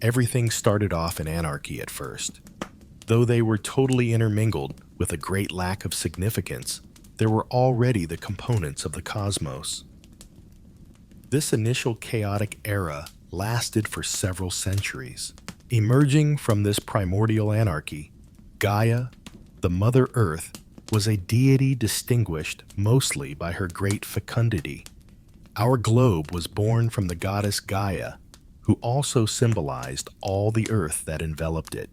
Everything started off in anarchy at first. Though they were totally intermingled with a great lack of significance, there were already the components of the cosmos. This initial chaotic era lasted for several centuries. Emerging from this primordial anarchy, Gaia, the Mother Earth, was a deity distinguished mostly by her great fecundity. Our globe was born from the goddess Gaia, who also symbolized all the earth that enveloped it.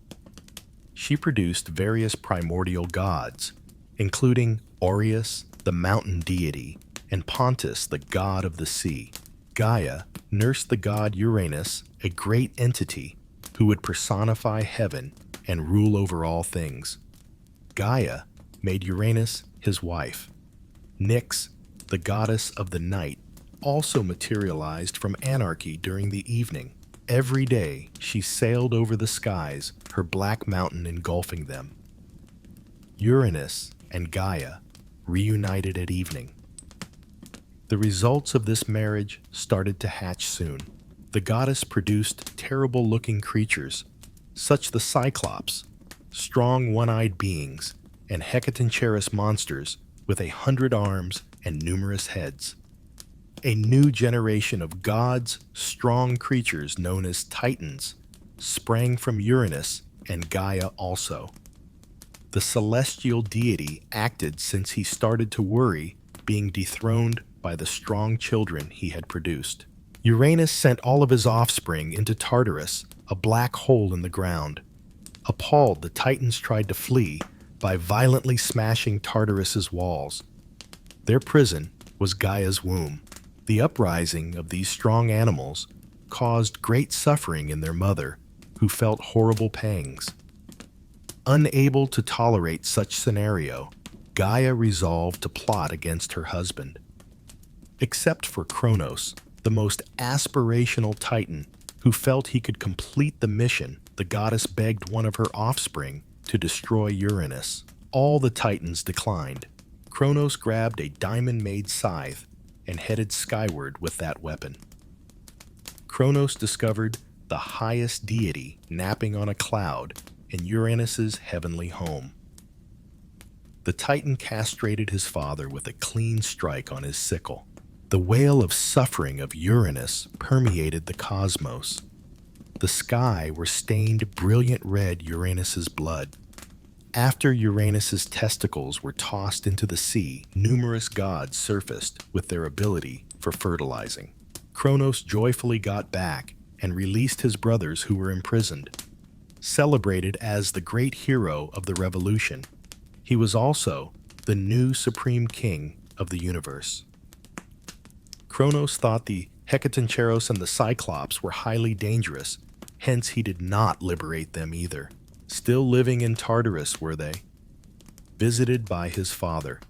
She produced various primordial gods, including Aureus, the mountain deity, and Pontus, the god of the sea. Gaia nursed the god Uranus, a great entity who would personify heaven and rule over all things. Gaia made Uranus his wife. Nyx, the goddess of the night, also materialized from anarchy during the evening. Every day she sailed over the skies, her black mountain engulfing them. Uranus and Gaia reunited at evening. The results of this marriage started to hatch soon. The goddess produced terrible-looking creatures, such the Cyclops, strong one-eyed beings, and hecatoncheirous monsters with 100 arms and numerous heads. A new generation of gods, strong creatures known as Titans, sprang from Uranus and Gaia also. The celestial deity acted since he started to worry being dethroned by the strong children he had produced. Uranus sent all of his offspring into Tartarus, a black hole in the ground. Appalled, the Titans tried to flee by violently smashing Tartarus's walls. Their prison was Gaia's womb. The uprising of these strong animals caused great suffering in their mother, who felt horrible pangs. Unable to tolerate such scenario, Gaia resolved to plot against her husband. Except for Kronos, the most aspirational Titan, who felt he could complete the mission, the goddess begged one of her offspring to destroy Uranus. All the Titans declined. Kronos grabbed a diamond-made scythe and headed skyward with that weapon. Kronos discovered the highest deity napping on a cloud in Uranus's heavenly home. The Titan castrated his father with a clean strike on his sickle. The wail of suffering of Uranus permeated the cosmos. The sky were stained brilliant red Uranus's blood. After Uranus's testicles were tossed into the sea, numerous gods surfaced with their ability for fertilizing. Kronos joyfully got back and released his brothers who were imprisoned. Celebrated as the great hero of the revolution, he was also the new supreme king of the universe. Kronos thought the hecatoncheirous and the Cyclops were highly dangerous, hence he did not liberate them either. Still living in Tartarus were they, visited by his father.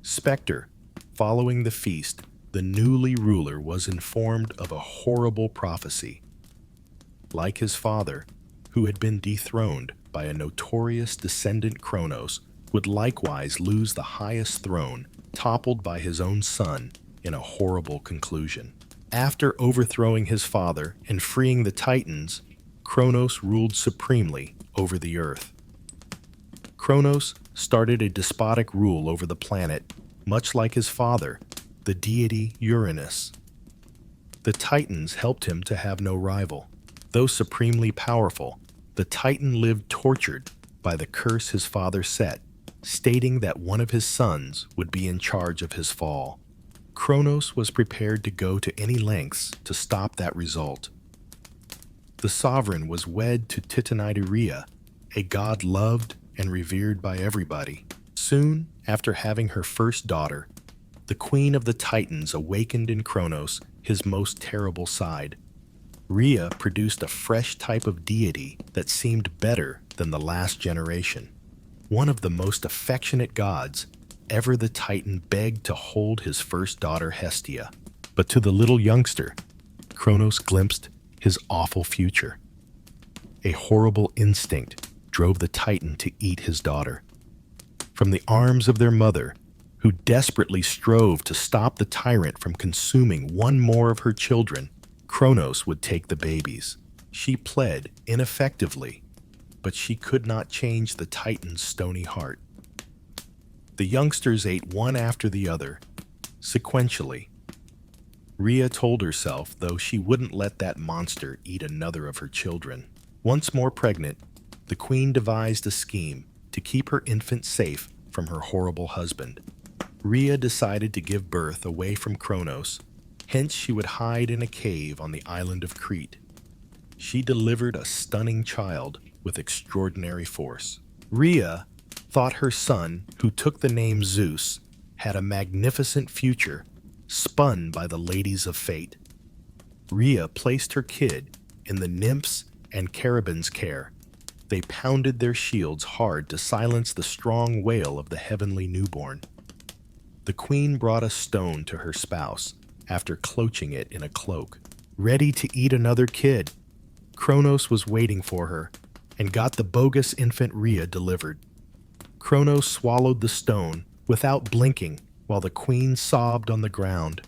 Spectre, following the feast, the newly ruler was informed of a horrible prophecy. Like his father, who had been dethroned by a notorious descendant Kronos, would likewise lose the highest throne, toppled by his own son in a horrible conclusion. After overthrowing his father and freeing the Titans, Kronos ruled supremely over the earth. Kronos started a despotic rule over the planet, much like his father, the deity Uranus. The Titans helped him to have no rival. Though supremely powerful, the Titan lived tortured by the curse his father set, stating that one of his sons would be in charge of his fall. Kronos was prepared to go to any lengths to stop that result. The sovereign was wed to Titanidea, a god loved and revered by everybody. Soon after having her first daughter, the queen of the Titans awakened in Kronos his most terrible side. Rhea produced a fresh type of deity that seemed better than the last generation. One of the most affectionate gods, ever the Titan begged to hold his first daughter Hestia. But to the little youngster, Kronos glimpsed his awful future. A horrible instinct drove the Titan to eat his daughter. From the arms of their mother, who desperately strove to stop the tyrant from consuming one more of her children, Kronos would take the babies. She pled ineffectively, but she could not change the Titan's stony heart. The youngsters ate one after the other, sequentially. Rhea told herself, though, she wouldn't let that monster eat another of her children. Once more pregnant, the queen devised a scheme to keep her infant safe from her horrible husband. Rhea decided to give birth away from Kronos, hence she would hide in a cave on the island of Crete. She delivered a stunning child with extraordinary force. Rhea thought her son, who took the name Zeus, had a magnificent future, spun by the ladies of fate. Rhea placed her kid in the nymphs and cherubins' care. They pounded their shields hard to silence the strong wail of the heavenly newborn. The queen brought a stone to her spouse after cloaching it in a cloak. Ready to eat another kid, Kronos was waiting for her and got the bogus infant Rhea delivered. Kronos swallowed the stone without blinking while the queen sobbed on the ground.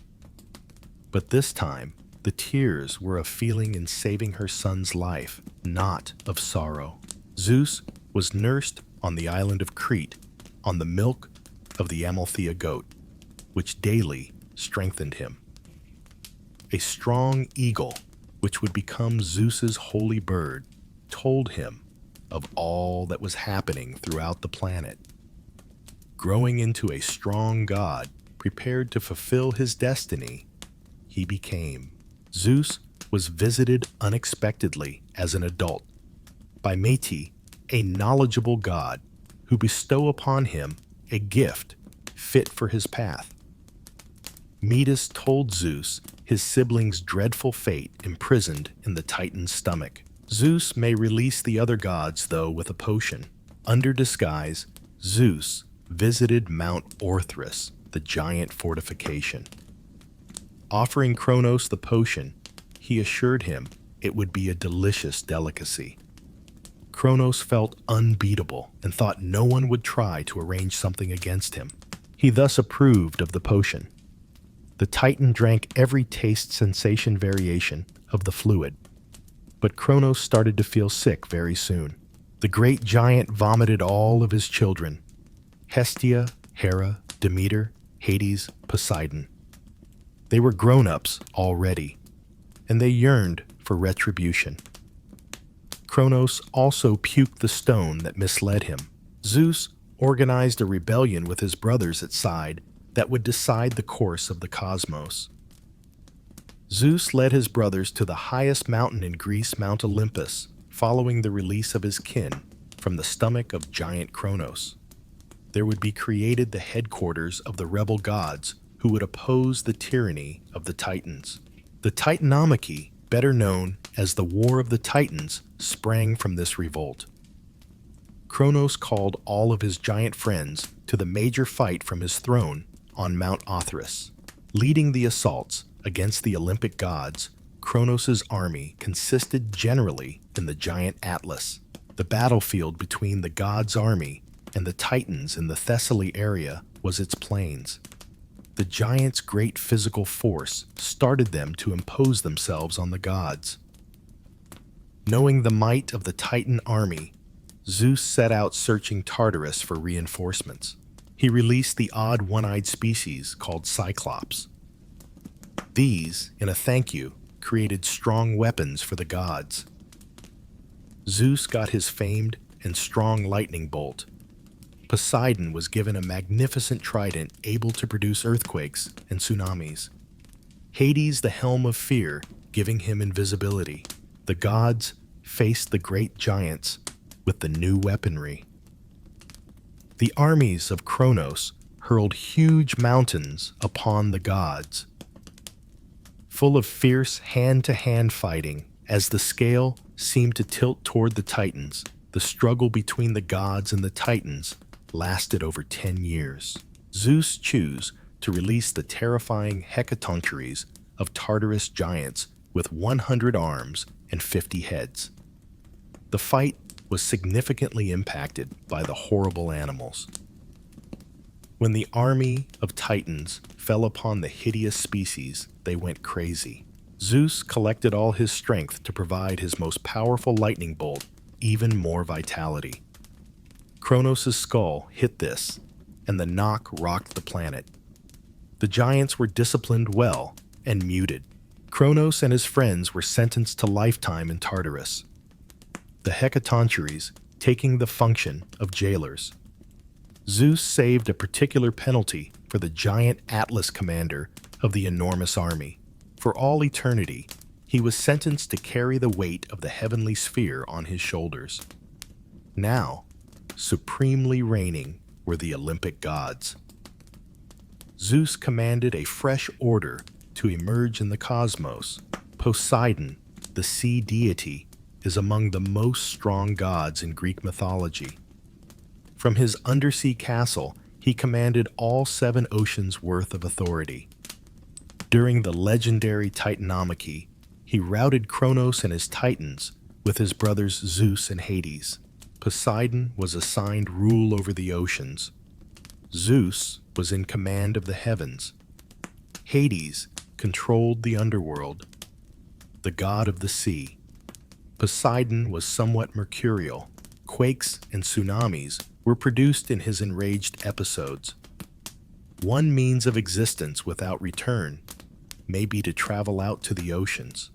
But this time, the tears were of feeling in saving her son's life, not of sorrow. Zeus was nursed on the island of Crete on the milk of the Amalthea goat, which daily strengthened him. A strong eagle, which would become Zeus's holy bird, told him of all that was happening throughout the planet. Growing into a strong god, prepared to fulfill his destiny, he became. Zeus was visited unexpectedly as an adult by Métis, a knowledgeable god who bestowed upon him a gift fit for his path. Metis told Zeus his sibling's dreadful fate imprisoned in the Titan's stomach. Zeus may release the other gods, though, with a potion. Under disguise, Zeus visited Mount Orthrus, the giant fortification. Offering Kronos the potion, he assured him it would be a delicious delicacy. Kronos felt unbeatable and thought no one would try to arrange something against him. He thus approved of the potion. The Titan drank every taste sensation variation of the fluid, but Kronos started to feel sick very soon. The great giant vomited all of his children: Hestia, Hera, Demeter, Hades, Poseidon. They were grown-ups already, and they yearned for retribution. Kronos also puked the stone that misled him. Zeus organized a rebellion with his brothers at side that would decide the course of the cosmos. Zeus led his brothers to the highest mountain in Greece, Mount Olympus, following the release of his kin from the stomach of giant Kronos. There would be created the headquarters of the rebel gods who would oppose the tyranny of the Titans. The Titanomachy, better known as the War of the Titans, sprang from this revolt. Kronos called all of his giant friends to the major fight from his throne on Mount Othrys. Leading the assaults against the Olympic gods, Kronos' army consisted generally in the giant Atlas. The battlefield between the gods' army and the Titans in the Thessaly area was its plains. The giants' great physical force started them to impose themselves on the gods. Knowing the might of the Titan army, Zeus set out searching Tartarus for reinforcements. He released the odd one-eyed species called Cyclops. These, in a thank you, created strong weapons for the gods. Zeus got his famed and strong lightning bolt. Poseidon was given a magnificent trident able to produce earthquakes and tsunamis. Hades the helm of fear, giving him invisibility. The gods faced the great giants with the new weaponry. The armies of Kronos hurled huge mountains upon the gods. Full of fierce hand-to-hand fighting, as the scale seemed to tilt toward the Titans, the struggle between the gods and the Titans lasted over 10 years. Zeus chose to release the terrifying hecatoncheires of Tartarus giants with 100 arms and 50 heads. The fight was significantly impacted by the horrible animals. When the army of Titans fell upon the hideous species, they went crazy. Zeus collected all his strength to provide his most powerful lightning bolt even more vitality. Kronos' skull hit this, and the knock rocked the planet. The giants were disciplined well and muted. Kronos and his friends were sentenced to lifetime in Tartarus, the Hecatoncheires taking the function of jailers. Zeus saved a particular penalty for the giant Atlas commander of the enormous army. For all eternity, he was sentenced to carry the weight of the heavenly sphere on his shoulders. Now, supremely reigning were the Olympic gods. Zeus commanded a fresh order to emerge in the cosmos. Poseidon, the sea deity, is among the most strong gods in Greek mythology. From his undersea castle, he commanded all 7 oceans' worth of authority. During the legendary Titanomachy, he routed Kronos and his Titans with his brothers Zeus and Hades. Poseidon was assigned rule over the oceans. Zeus was in command of the heavens. Hades controlled the underworld, the god of the sea. Poseidon was somewhat mercurial. Quakes and tsunamis were produced in his enraged episodes. One means of existence without return may be to travel out to the oceans.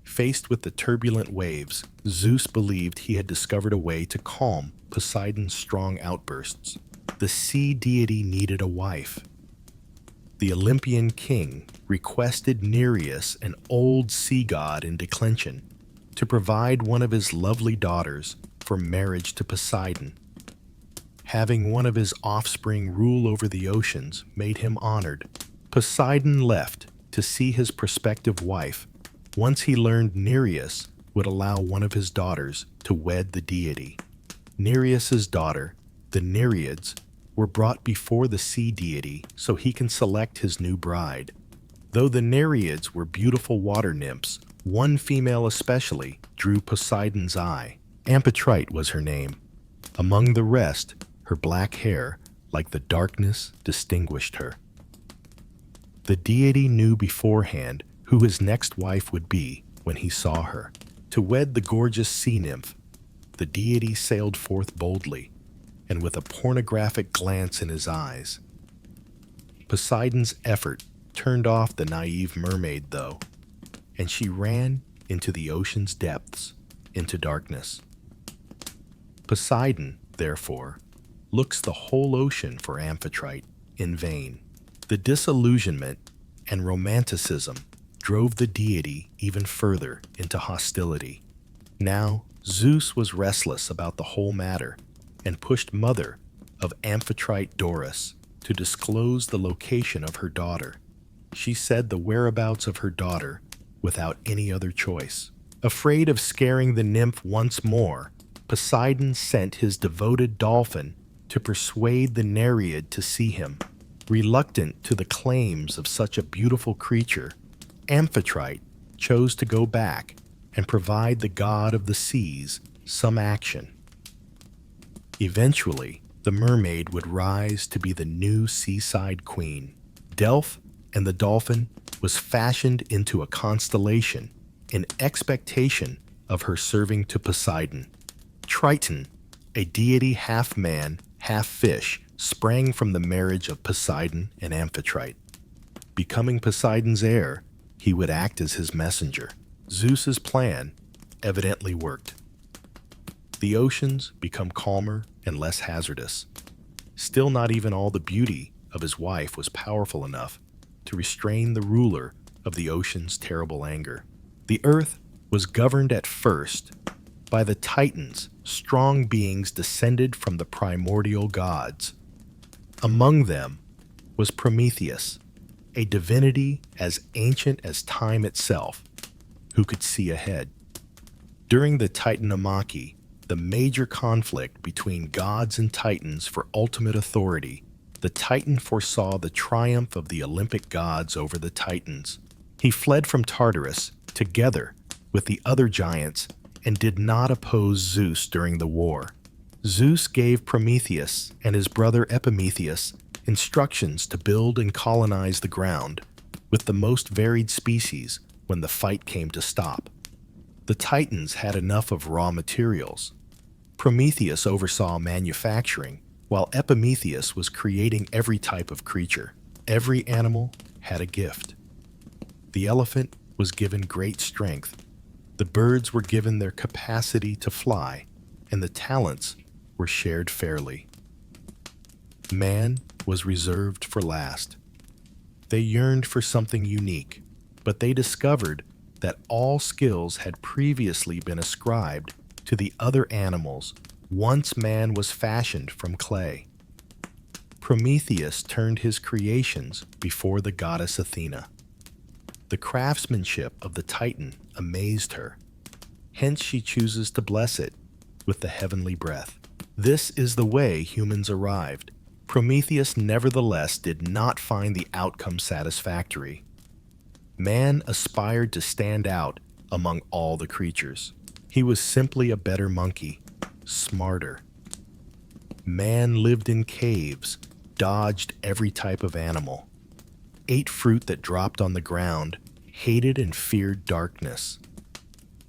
Faced with the turbulent waves, Zeus believed he had discovered a way to calm Poseidon's strong outbursts. The sea deity needed a wife. The Olympian king requested Nereus, an old sea god in declension, to provide one of his lovely daughters for marriage to Poseidon. Having one of his offspring rule over the oceans made him honored. Poseidon left to see his prospective wife once he learned Nereus would allow one of his daughters to wed the deity. Nereus's daughter, the Nereids, were brought before the sea deity so he can select his new bride. Though the Nereids were beautiful water nymphs, one female especially drew Poseidon's eye. Amphitrite was her name. Among the rest, her black hair, like the darkness, distinguished her. The deity knew beforehand who his next wife would be when he saw her. To wed the gorgeous sea nymph, the deity sailed forth boldly, and with a pornographic glance in his eyes. Poseidon's effort turned off the naive mermaid, though, and she ran into the ocean's depths, into darkness. Poseidon, therefore, looks the whole ocean for Amphitrite in vain. The disillusionment and romanticism drove the deity even further into hostility. Now, Zeus was restless about the whole matter and pushed mother of Amphitrite Doris to disclose the location of her daughter. She said the whereabouts of her daughter without any other choice. Afraid of scaring the nymph once more, Poseidon sent his devoted dolphin to persuade the Nereid to see him. Reluctant to the claims of such a beautiful creature, Amphitrite chose to go back and provide the god of the seas some action. Eventually, the mermaid would rise to be the new seaside queen. Delph and the dolphin was fashioned into a constellation in expectation of her serving to Poseidon. Triton, a deity half man, half fish, sprang from the marriage of Poseidon and Amphitrite. Becoming Poseidon's heir, he would act as his messenger. Zeus's plan evidently worked. The oceans become calmer and less hazardous. Still, not even all the beauty of his wife was powerful enough to restrain the ruler of the ocean's terrible anger. The earth was governed at first by the Titans, strong beings descended from the primordial gods. Among them was Prometheus, a divinity as ancient as time itself, who could see ahead. During the Titanomachy, the major conflict between gods and titans for ultimate authority, the Titan foresaw the triumph of the Olympic gods over the Titans. He fled from Tartarus together with the other giants and did not oppose Zeus during the war. Zeus gave Prometheus and his brother Epimetheus instructions to build and colonize the ground with the most varied species when the fight came to stop. The Titans had enough of raw materials. Prometheus oversaw manufacturing, while Epimetheus was creating every type of creature. Every animal had a gift. The elephant was given great strength. The birds were given their capacity to fly, and the talents were shared fairly. Man was reserved for last. They yearned for something unique, but they discovered that all skills had previously been ascribed to the other animals once man was fashioned from clay. Prometheus turned his creations before the goddess Athena. The craftsmanship of the Titan amazed her. Hence she chooses to bless it with the heavenly breath. This is the way humans arrived. Prometheus nevertheless did not find the outcome satisfactory. Man aspired to stand out among all the creatures. He was simply a better monkey, smarter. Man lived in caves, dodged every type of animal, ate fruit that dropped on the ground, hated and feared darkness.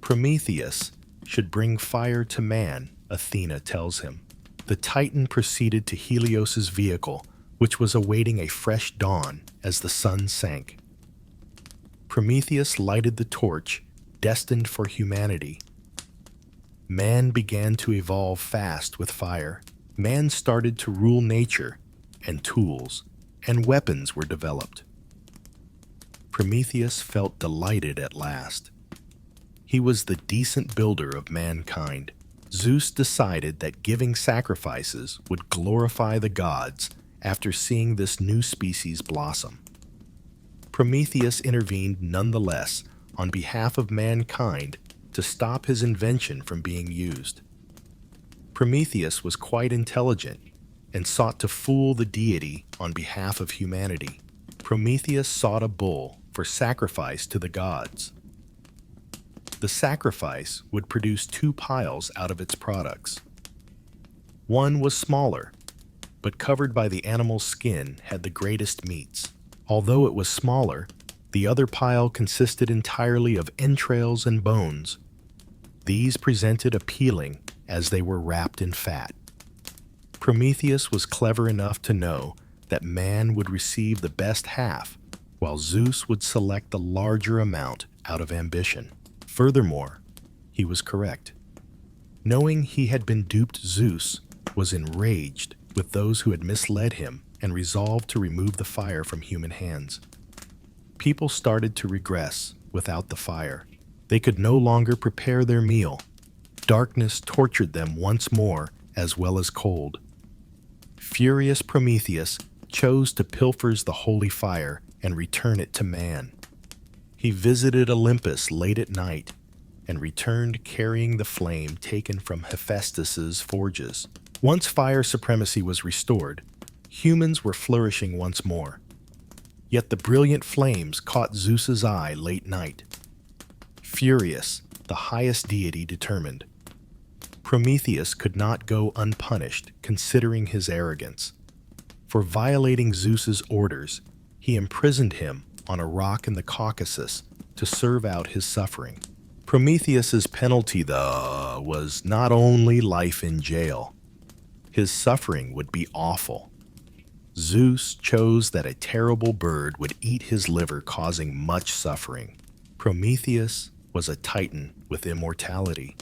Prometheus should bring fire to man, Athena tells him. The Titan proceeded to Helios's vehicle, which was awaiting a fresh dawn as the sun sank. Prometheus lighted the torch destined for humanity. Man began to evolve fast with fire. Man started to rule nature, and tools and weapons were developed. Prometheus felt delighted at last. He was the decent builder of mankind. Zeus decided that giving sacrifices would glorify the gods after seeing this new species blossom. Prometheus intervened nonetheless on behalf of mankind to stop his invention from being used. Prometheus was quite intelligent and sought to fool the deity on behalf of humanity. Prometheus sought a bull for sacrifice to the gods. The sacrifice would produce 2 piles out of its products. One was smaller, but covered by the animal's skin had the greatest meats. Although it was smaller, the other pile consisted entirely of entrails and bones. These presented appealing as they were wrapped in fat. Prometheus was clever enough to know that man would receive the best half, while Zeus would select the larger amount out of ambition. Furthermore, he was correct. Knowing he had been duped, Zeus was enraged with those who had misled him and resolved to remove the fire from human hands. People started to regress without the fire. They could no longer prepare their meal. Darkness tortured them once more, as well as cold. Furious Prometheus chose to pilfer the holy fire and return it to man. He visited Olympus late at night and returned carrying the flame taken from Hephaestus's forges. Once fire supremacy was restored, humans were flourishing once more. Yet the brilliant flames caught Zeus's eye late night. Furious, the highest deity determined. Prometheus could not go unpunished, considering his arrogance. For violating Zeus's orders, he imprisoned him on a rock in the Caucasus to serve out his suffering. Prometheus's penalty, though, was not only life in jail. His suffering would be awful. Zeus chose that a terrible bird would eat his liver, causing much suffering. Prometheus was a Titan with immortality.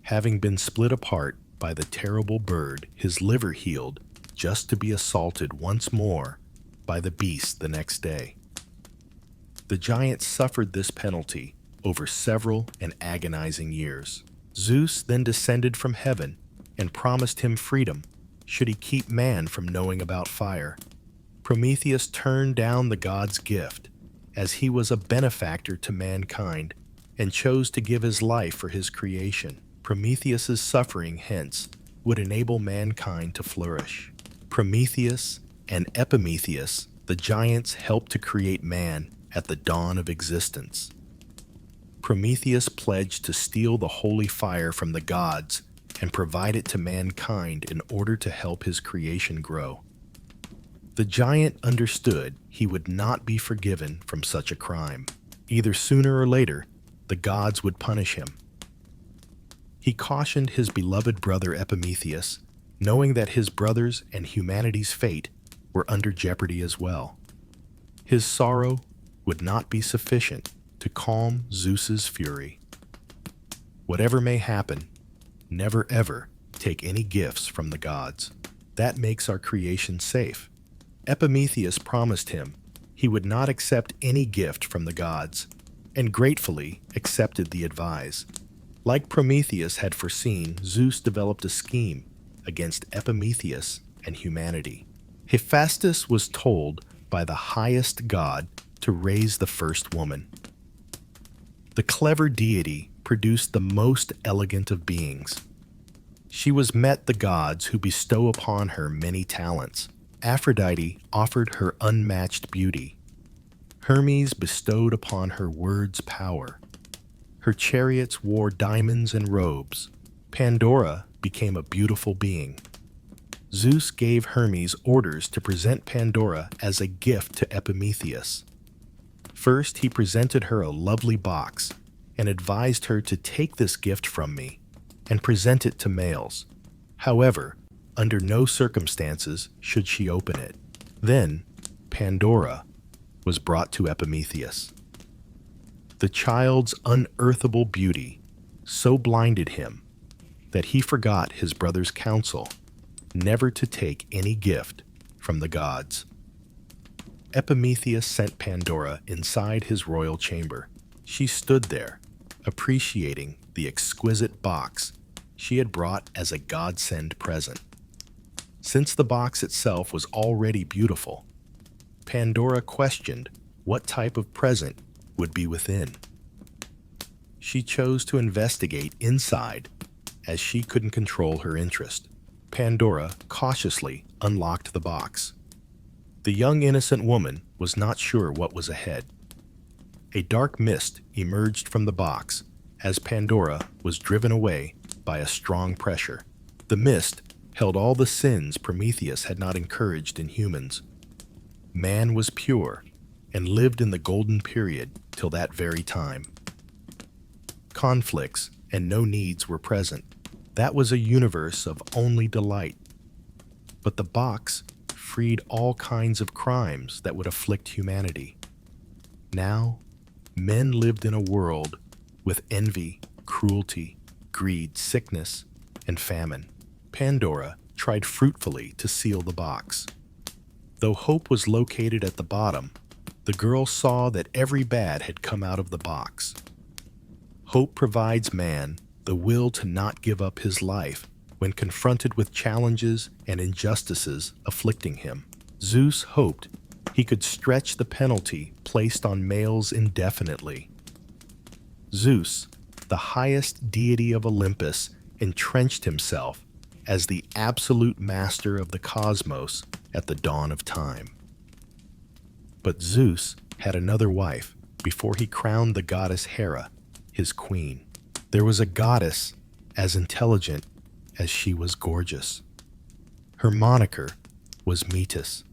Having been split apart by the terrible bird, his liver healed just to be assaulted once more by the beast the next day. The giant suffered this penalty over several and agonizing years. Zeus then descended from heaven and promised him freedom should he keep man from knowing about fire. Prometheus turned down the god's gift, as he was a benefactor to mankind and chose to give his life for his creation. Prometheus's suffering, hence, would enable mankind to flourish. Prometheus and Epimetheus, the giants, helped to create man at the dawn of existence. Prometheus pledged to steal the holy fire from the gods and provide it to mankind in order to help his creation grow. The giant understood he would not be forgiven from such a crime. Either sooner or later, the gods would punish him. He cautioned his beloved brother Epimetheus, knowing that his brothers and humanity's fate were under jeopardy as well. His sorrow would not be sufficient to calm Zeus's fury. Whatever may happen, never ever take any gifts from the gods. That makes our creation safe. Epimetheus promised him he would not accept any gift from the gods, and gratefully accepted the advice. Like Prometheus had foreseen, Zeus developed a scheme against Epimetheus and humanity. Hephaestus was told by the highest god to raise the first woman. The clever deity produced the most elegant of beings. She was met the gods who bestow upon her many talents. Aphrodite offered her unmatched beauty. Hermes bestowed upon her words power. Her chariots wore diamonds and robes. Pandora became a beautiful being. Zeus gave Hermes orders to present Pandora as a gift to Epimetheus. First, he presented her a lovely box and advised her to take this gift from me and present it to males. However, under no circumstances should she open it. Then, Pandora was brought to Epimetheus. The child's unearthable beauty so blinded him that he forgot his brother's counsel never to take any gift from the gods. Epimetheus sent Pandora inside his royal chamber. She stood there, appreciating the exquisite box she had brought as a godsend present. Since the box itself was already beautiful, Pandora questioned what type of present would be within. She chose to investigate inside, as she couldn't control her interest. Pandora cautiously unlocked the box. The young innocent woman was not sure what was ahead. A dark mist emerged from the box as Pandora was driven away by a strong pressure. The mist held all the sins Prometheus had not encouraged in humans. Man was pure and lived in the golden period till that very time. Conflicts and no needs were present. That was a universe of only delight. But the box freed all kinds of crimes that would afflict humanity. Now, men lived in a world with envy, cruelty, greed, sickness, and famine. Pandora tried fruitfully to seal the box. Though hope was located at the bottom, the girl saw that every bad had come out of the box. Hope provides man the will to not give up his life when confronted with challenges and injustices afflicting him. Zeus hoped he could stretch the penalty placed on males indefinitely. Zeus, the highest deity of Olympus, entrenched himself as the absolute master of the cosmos at the dawn of time. But Zeus had another wife before he crowned the goddess Hera, his queen. There was a goddess as intelligent as she was gorgeous. Her moniker was Metis.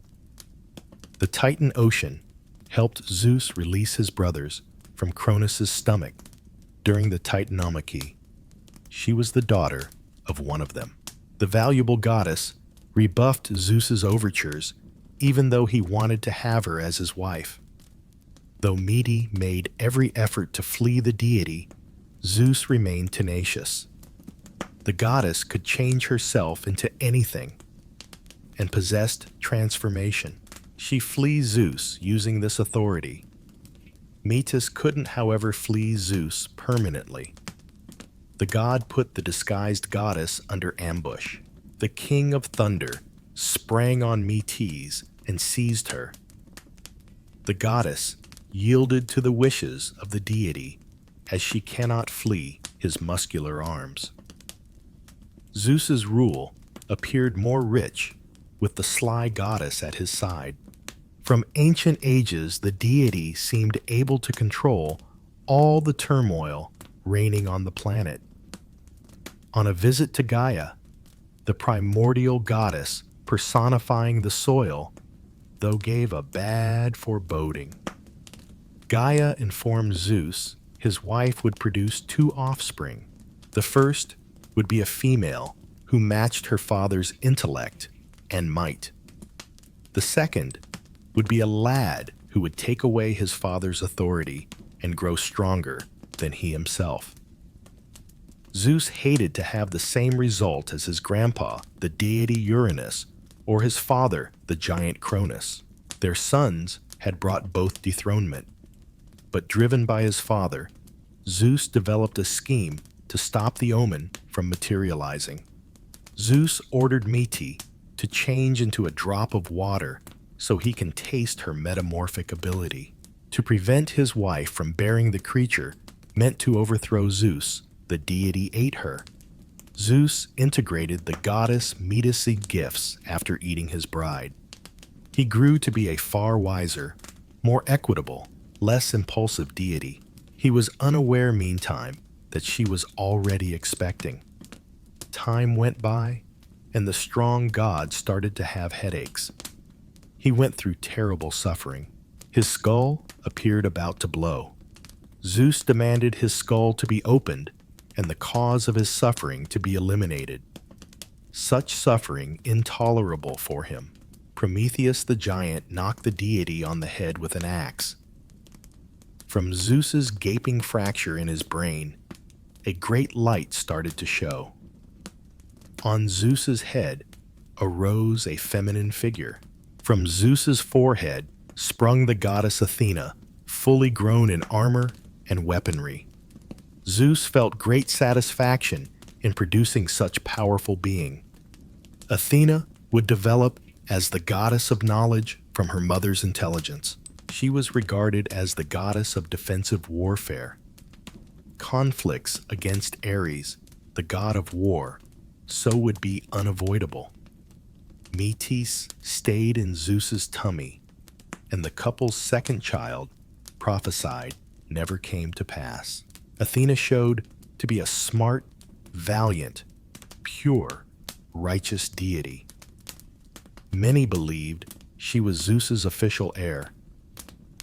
The Titan Ocean helped Zeus release his brothers from Cronus' stomach during the Titanomachy. She was the daughter of one of them. The valuable goddess rebuffed Zeus's overtures, even though he wanted to have her as his wife. Though Metis made every effort to flee the deity, Zeus remained tenacious. The goddess could change herself into anything and possessed transformation. She flees Zeus using this authority. Metis couldn't, however, flee Zeus permanently. The god put the disguised goddess under ambush. The king of thunder sprang on Metis and seized her. The goddess yielded to the wishes of the deity as she cannot flee his muscular arms. Zeus's rule appeared more rich with the sly goddess at his side. From ancient ages, the deity seemed able to control all the turmoil reigning on the planet. On a visit to Gaia, the primordial goddess personifying the soil, though gave a bad foreboding. Gaia informed Zeus his wife would produce two offspring. The first would be a female who matched her father's intellect and might. The second would be a lad who would take away his father's authority and grow stronger than he himself. Zeus hated to have the same result as his grandpa, the deity Uranus, or his father, the giant Cronus. Their sons had brought both dethronement. But driven by his father, Zeus developed a scheme to stop the omen from materializing. Zeus ordered Metis to change into a drop of water so he can taste her metamorphic ability. To prevent his wife from bearing the creature meant to overthrow Zeus, the deity ate her. Zeus integrated the goddess Metis' gifts after eating his bride. He grew to be a far wiser, more equitable, less impulsive deity. He was unaware, meantime, that she was already expecting. Time went by, and the strong god started to have headaches. He went through terrible suffering. His skull appeared about to blow. Zeus demanded his skull to be opened and the cause of his suffering to be eliminated. Such suffering intolerable for him, Prometheus the giant knocked the deity on the head with an axe. From Zeus's gaping fracture in his brain, a great light started to show. On Zeus's head arose a feminine figure. From Zeus's forehead sprung the goddess Athena, fully grown in armor and weaponry. Zeus felt great satisfaction in producing such powerful being. Athena would develop as the goddess of knowledge from her mother's intelligence. She was regarded as the goddess of defensive warfare. Conflicts against Ares, the god of war, so would be unavoidable. Metis stayed in Zeus's tummy, and the couple's second child, prophesied, never came to pass. Athena showed to be a smart, valiant, pure, righteous deity. Many believed she was Zeus's official heir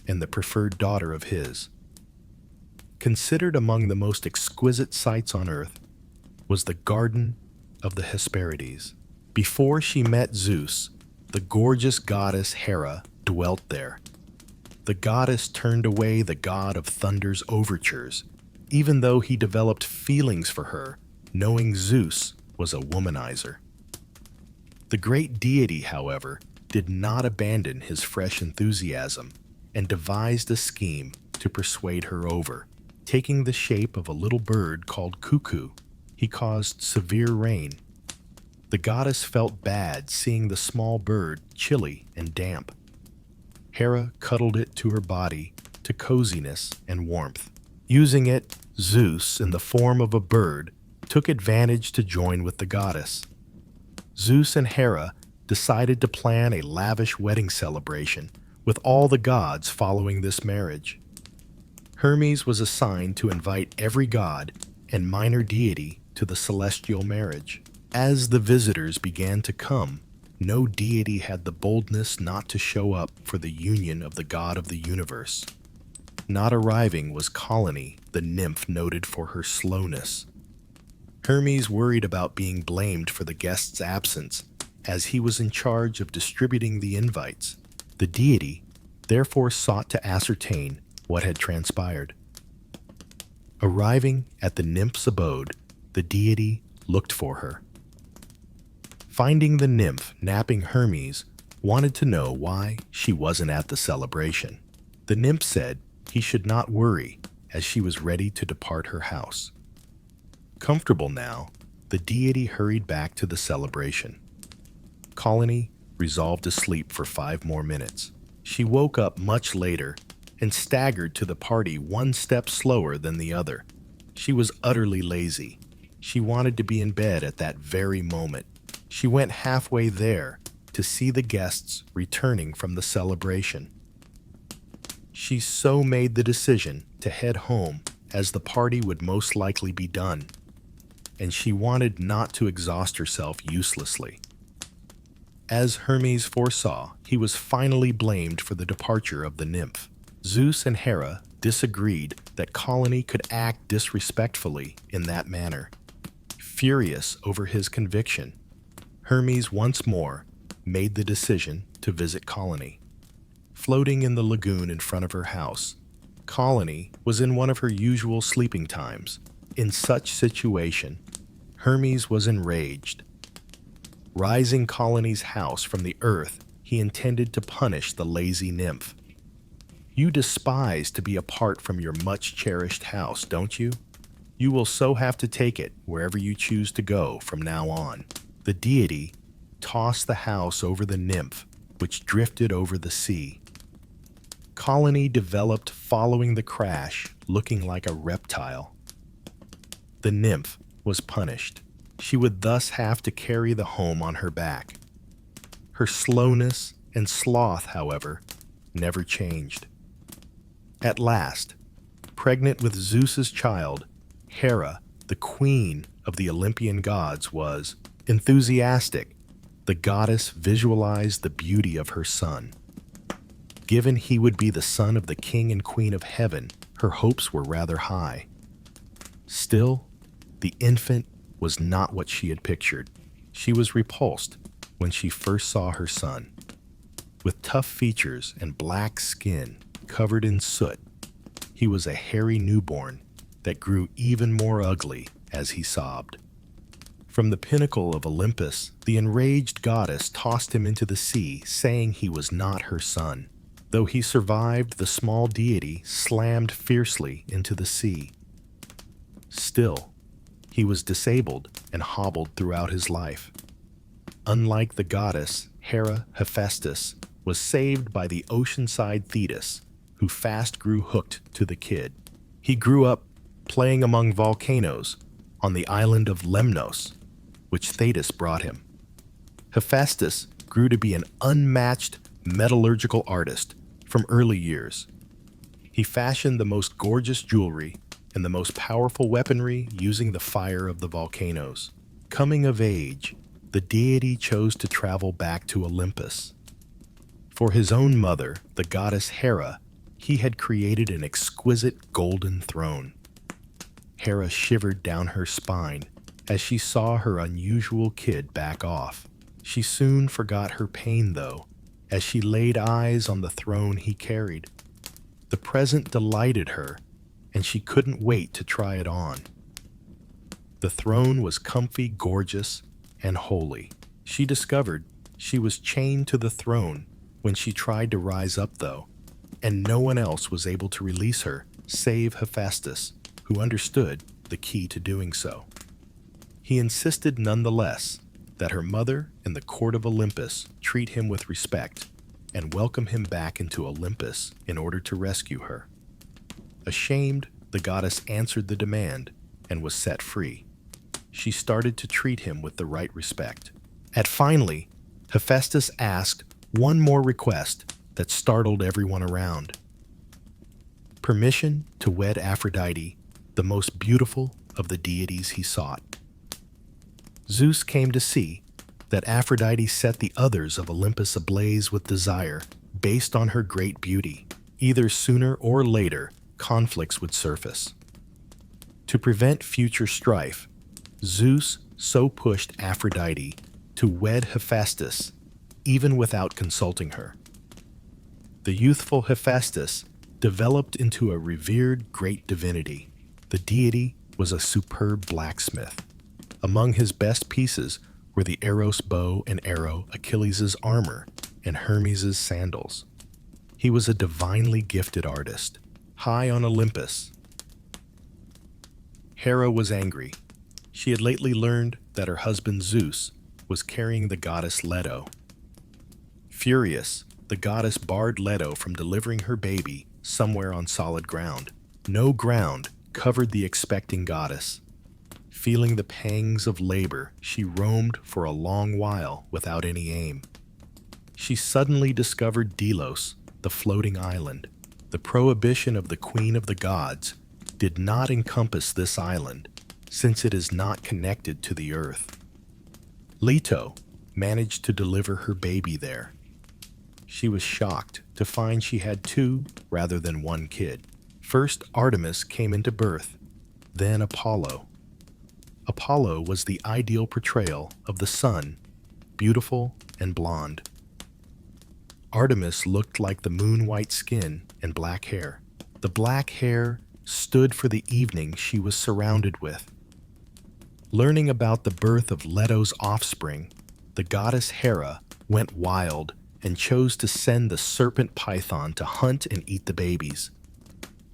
and the preferred daughter of his. Considered among the most exquisite sights on earth was the Garden of the Hesperides. Before she met Zeus, the gorgeous goddess Hera dwelt there. The goddess turned away the god of thunder's overtures, even though he developed feelings for her, knowing Zeus was a womanizer. The great deity, however, did not abandon his fresh enthusiasm and devised a scheme to persuade her over. Taking the shape of a little bird called Cuckoo, he caused severe rain. The goddess felt bad seeing the small bird chilly and damp. Hera cuddled it to her body to coziness and warmth. Using it, Zeus, in the form of a bird, took advantage to join with the goddess. Zeus and Hera decided to plan a lavish wedding celebration, with all the gods following this marriage. Hermes was assigned to invite every god and minor deity to the celestial marriage. As the visitors began to come, no deity had the boldness not to show up for the union of the god of the universe. Not arriving was Colony, the nymph noted for her slowness. Hermes worried about being blamed for the guest's absence, as he was in charge of distributing the invites. The deity therefore sought to ascertain what had transpired. Arriving at the nymph's abode, the deity looked for her. Finding the nymph napping, Hermes wanted to know why she wasn't at the celebration. The nymph said he should not worry, as she was ready to depart her house. Comfortable now, the deity hurried back to the celebration. Colony resolved to sleep for 5 more minutes. She woke up much later and staggered to the party one step slower than the other. She was utterly lazy. She wanted to be in bed at that very moment. She went halfway there to see the guests returning from the celebration. She so made the decision to head home, as the party would most likely be done, and she wanted not to exhaust herself uselessly. As Hermes foresaw, he was finally blamed for the departure of the nymph. Zeus and Hera disagreed that Colony could act disrespectfully in that manner. Furious over his conviction, Hermes once more made the decision to visit Colony. Floating in the lagoon in front of her house, Colony was in one of her usual sleeping times. In such situation, Hermes was enraged. Rising Colony's house from the earth, he intended to punish the lazy nymph. "You despise to be apart from your much-cherished house, don't you? You will so have to take it wherever you choose to go from now on." The deity tossed the house over the nymph, which drifted over the sea. Colony developed following the crash, looking like a reptile. The nymph was punished. She would thus have to carry the home on her back. Her slowness and sloth, however, never changed. At last, pregnant with Zeus's child, Hera, the queen of the Olympian gods, was enthusiastic. The goddess visualized the beauty of her son. Given he would be the son of the king and queen of heaven, her hopes were rather high. Still, the infant was not what she had pictured. She was repulsed when she first saw her son. With tough features and black skin covered in soot, he was a hairy newborn that grew even more ugly as he sobbed. From the pinnacle of Olympus, the enraged goddess tossed him into the sea, saying he was not her son. Though he survived, the small deity slammed fiercely into the sea. Still, he was disabled and hobbled throughout his life. Unlike the goddess, Hera Hephaestus was saved by the oceanside Thetis, who fast grew hooked to the kid. He grew up playing among volcanoes on the island of Lemnos, which Thetis brought him. Hephaestus grew to be an unmatched metallurgical artist from early years. He fashioned the most gorgeous jewelry and the most powerful weaponry using the fire of the volcanoes. Coming of age, the deity chose to travel back to Olympus. For his own mother, the goddess Hera, he had created an exquisite golden throne. Hera shivered down her spine as she saw her unusual kid back off. She soon forgot her pain, though, as she laid eyes on the throne he carried. The present delighted her, and she couldn't wait to try it on. The throne was comfy, gorgeous, and holy. She discovered she was chained to the throne when she tried to rise up, though, and no one else was able to release her save Hephaestus, who understood the key to doing so. He insisted nonetheless that her mother and the court of Olympus treat him with respect and welcome him back into Olympus in order to rescue her. Ashamed, the goddess answered the demand and was set free. She started to treat him with the right respect. Finally, Hephaestus asked one more request that startled everyone around. Permission to wed Aphrodite, the most beautiful of the deities he sought. Zeus came to see that Aphrodite set the others of Olympus ablaze with desire based on her great beauty. Either sooner or later, conflicts would surface. To prevent future strife, Zeus so pushed Aphrodite to wed Hephaestus, even without consulting her. The youthful Hephaestus developed into a revered great divinity. The deity was a superb blacksmith. Among his best pieces were the Eros bow and arrow, Achilles' armor, and Hermes' sandals. He was a divinely gifted artist. High on Olympus, Hera was angry. She had lately learned that her husband Zeus was carrying the goddess Leto. Furious, the goddess barred Leto from delivering her baby somewhere on solid ground. No ground covered the expecting goddess. Feeling the pangs of labor, she roamed for a long while without any aim. She suddenly discovered Delos, the floating island. The prohibition of the queen of the gods did not encompass this island, since it is not connected to the earth. Leto managed to deliver her baby there. She was shocked to find she had two rather than one kid. First, Artemis came into birth, then Apollo. Apollo was the ideal portrayal of the sun, beautiful and blonde. Artemis looked like the moon-white skin and black hair. The black hair stood for the evening she was surrounded with. Learning about the birth of Leto's offspring, the goddess Hera went wild and chose to send the serpent Python to hunt and eat the babies.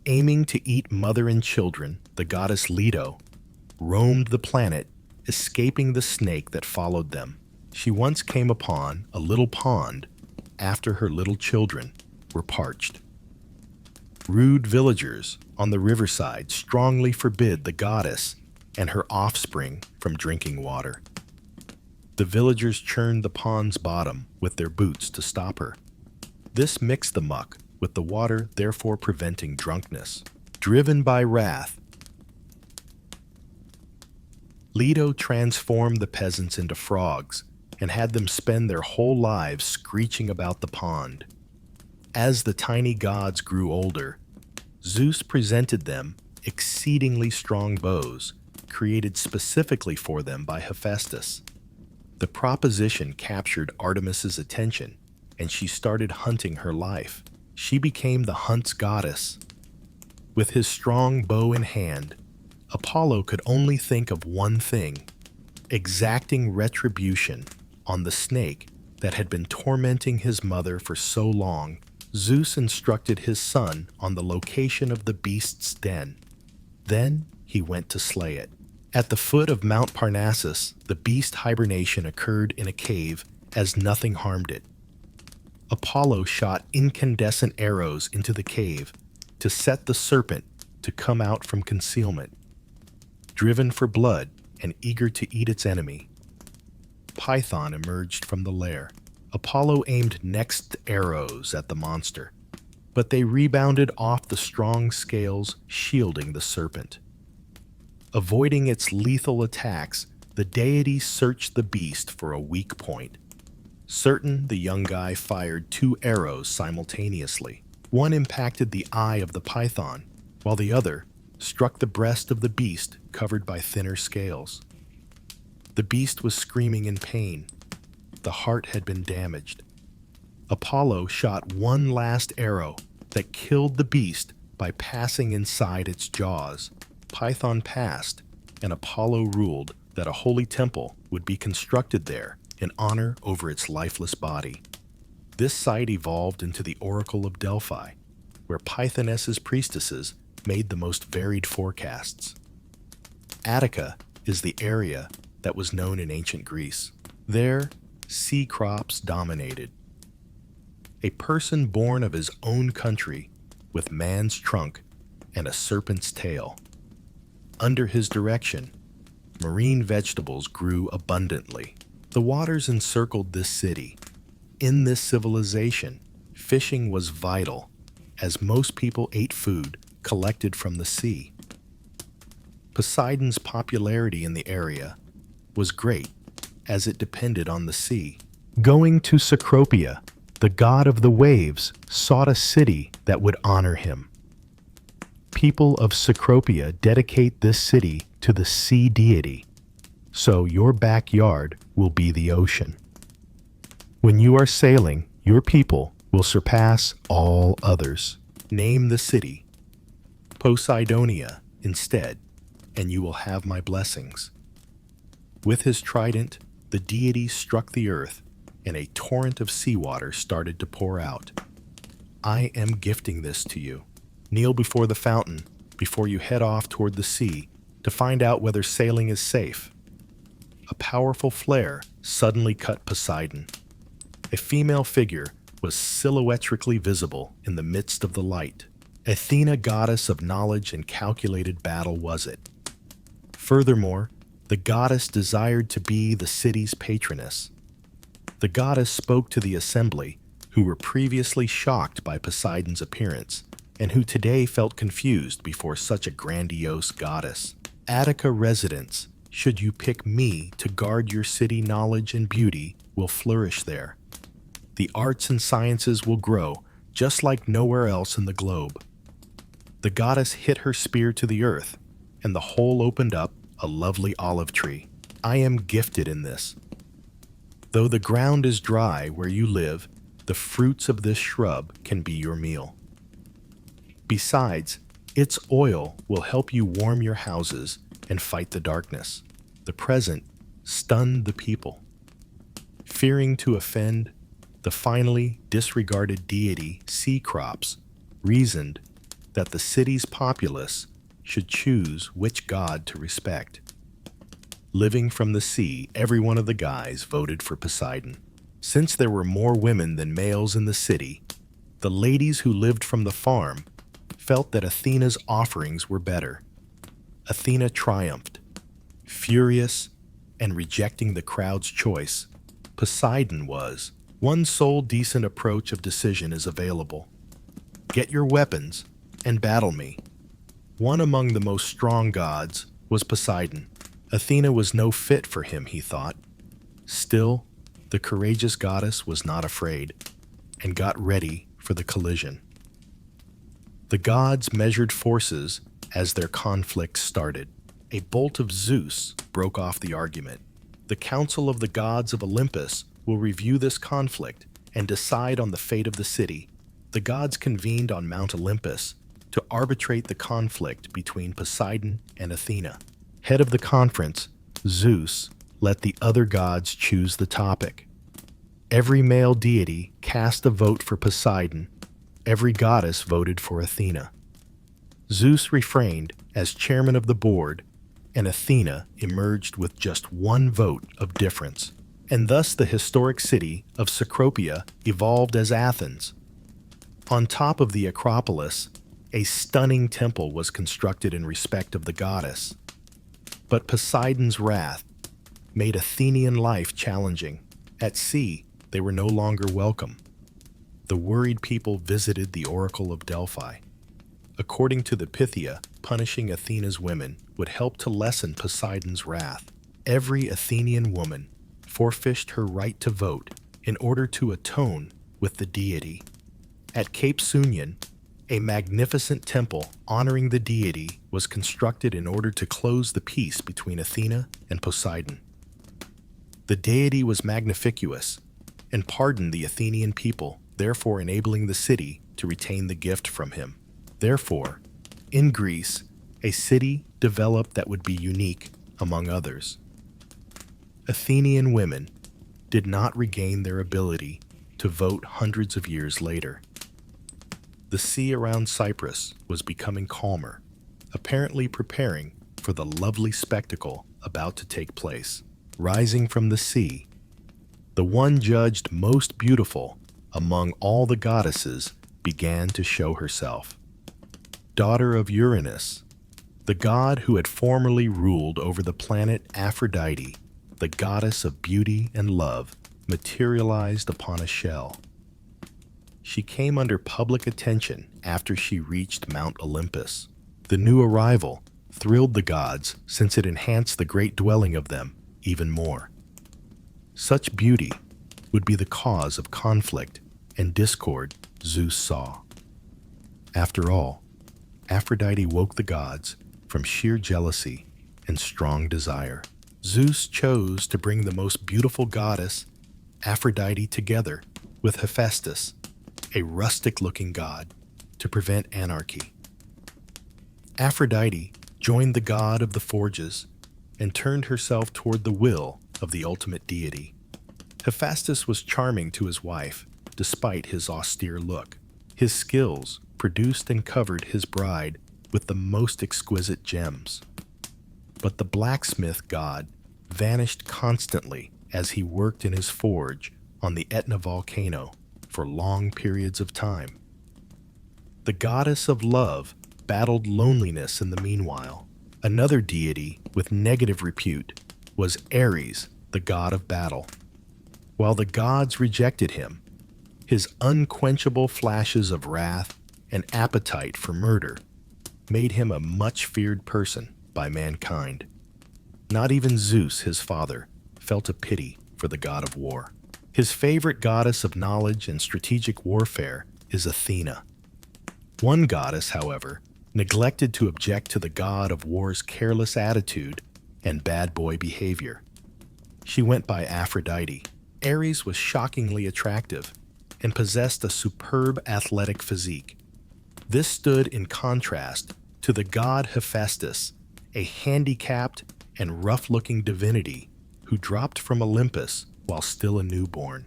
Aiming to eat mother and children, the goddess Leto roamed the planet, escaping the snake that followed them. She once came upon a little pond after her little children were parched. Rude villagers on the riverside strongly forbid the goddess and her offspring from drinking water. The villagers churned the pond's bottom with their boots to stop her. This mixed the muck with the water, therefore preventing drunkenness. Driven by wrath, Leto transformed the peasants into frogs and had them spend their whole lives screeching about the pond. As the tiny gods grew older, Zeus presented them exceedingly strong bows, created specifically for them by Hephaestus. The proposition captured Artemis's attention, and she started hunting her life. She became the hunt's goddess. With his strong bow in hand, Apollo could only think of one thing: exacting retribution on the snake that had been tormenting his mother for so long. Zeus instructed his son on the location of the beast's den. Then he went to slay it. At the foot of Mount Parnassus, the beast hibernation occurred in a cave as nothing harmed it. Apollo shot incandescent arrows into the cave to set the serpent to come out from concealment. Driven for blood and eager to eat its enemy, Python emerged from the lair. Apollo aimed next arrows at the monster, but they rebounded off the strong scales shielding the serpent. Avoiding its lethal attacks, the deity searched the beast for a weak point. Certain, the young guy fired 2 arrows simultaneously. One impacted the eye of the python, while the other struck the breast of the beast covered by thinner scales. The beast was screaming in pain. The heart had been damaged. Apollo shot one last arrow that killed the beast by passing inside its jaws. Python passed, and Apollo ruled that a holy temple would be constructed there in honor over its lifeless body. This site evolved into the Oracle of Delphi, where Pythoness's priestesses made the most varied forecasts. Attica is the area that was known in ancient Greece. There, sea crops dominated. A person born of his own country, with man's trunk and a serpent's tail. Under his direction, marine vegetables grew abundantly. The waters encircled this city. In this civilization, fishing was vital, as most people ate food collected from the sea. Poseidon's popularity in the area was great, as it depended on the sea. Going to Cecropia, the god of the waves sought a city that would honor him. People of Cecropia dedicate this city to the sea deity, so your backyard will be the ocean. When you are sailing, your people will surpass all others. Name the city Poseidonia instead, and you will have my blessings. With his trident, the deity struck the earth, and a torrent of seawater started to pour out. I am gifting this to you. Kneel before the fountain before you head off toward the sea to find out whether sailing is safe. A powerful flare suddenly cut Poseidon. A female figure was silhouettrically visible in the midst of the light. Athena, goddess of knowledge and calculated battle, was it. Furthermore, the goddess desired to be the city's patroness. The goddess spoke to the assembly, who were previously shocked by Poseidon's appearance, and who today felt confused before such a grandiose goddess. Attica residents, should you pick me to guard your city, knowledge and beauty will flourish there. The arts and sciences will grow just like nowhere else in the globe. The goddess hit her spear to the earth, and the hole opened up a lovely olive tree. I am gifted in this. Though the ground is dry where you live, the fruits of this shrub can be your meal. Besides, its oil will help you warm your houses and fight the darkness. The present stunned the people. Fearing to offend, the finally disregarded deity Cecrops reasoned that the city's populace should choose which god to respect. Living from the sea, every one of the guys voted for Poseidon. Since there were more women than males in the city, the ladies who lived from the farm felt that Athena's offerings were better. Athena triumphed. Furious and rejecting the crowd's choice, Poseidon was. One sole decent approach of decision is available. Get your weapons and battle me. One among the most strong gods was Poseidon. Athena was no fit for him, he thought. Still, the courageous goddess was not afraid and got ready for the collision. The gods measured forces as their conflict started. A bolt of Zeus broke off the argument. The Council of the Gods of Olympus will review this conflict and decide on the fate of the city. The gods convened on Mount Olympus to arbitrate the conflict between Poseidon and Athena. Head of the conference, Zeus let the other gods choose the topic. Every male deity cast a vote for Poseidon. Every goddess voted for Athena. Zeus refrained as chairman of the board, and Athena emerged with just one vote of difference. And thus the historic city of Cecropia evolved as Athens. On top of the Acropolis, a stunning temple was constructed in respect of the goddess. But Poseidon's wrath made Athenian life challenging. At sea, they were no longer welcome. The worried people visited the Oracle of Delphi. According to the Pythia, punishing Athena's women would help to lessen Poseidon's wrath. Every Athenian woman forfeited her right to vote in order to atone with the deity. At Cape Sunion, a magnificent temple honoring the deity was constructed in order to close the peace between Athena and Poseidon. The deity was magnificous and pardoned the Athenian people, therefore enabling the city to retain the gift from him. Therefore, in Greece, a city developed that would be unique among others. Athenian women did not regain their ability to vote hundreds of years later. The sea around Cyprus was becoming calmer, apparently preparing for the lovely spectacle about to take place. Rising from the sea, the one judged most beautiful among all the goddesses began to show herself. Daughter of Uranus, the god who had formerly ruled over the planet Aphrodite, the goddess of beauty and love, materialized upon a shell. She came under public attention after she reached Mount Olympus. The new arrival thrilled the gods since it enhanced the great dwelling of them even more. Such beauty would be the cause of conflict and discord, Zeus saw. After all, Aphrodite woke the gods from sheer jealousy and strong desire. Zeus chose to bring the most beautiful goddess, Aphrodite, together with Hephaestus, a rustic-looking god, to prevent anarchy. Aphrodite joined the god of the forges and turned herself toward the will of the ultimate deity. Hephaestus was charming to his wife, despite his austere look. His skills produced and covered his bride with the most exquisite gems. But the blacksmith god vanished constantly as he worked in his forge on the Etna volcano for long periods of time. The goddess of love battled loneliness in the meanwhile. Another deity with negative repute was Ares, the god of battle. While the gods rejected him, his unquenchable flashes of wrath and appetite for murder made him a much feared person by mankind. Not even Zeus, his father, felt a pity for the god of war. His favorite goddess of knowledge and strategic warfare is Athena. One goddess, however, neglected to object to the god of war's careless attitude and bad boy behavior. She went by Aphrodite. Ares was shockingly attractive and possessed a superb athletic physique. This stood in contrast to the god Hephaestus, a handicapped and rough-looking divinity who dropped from Olympus while still a newborn.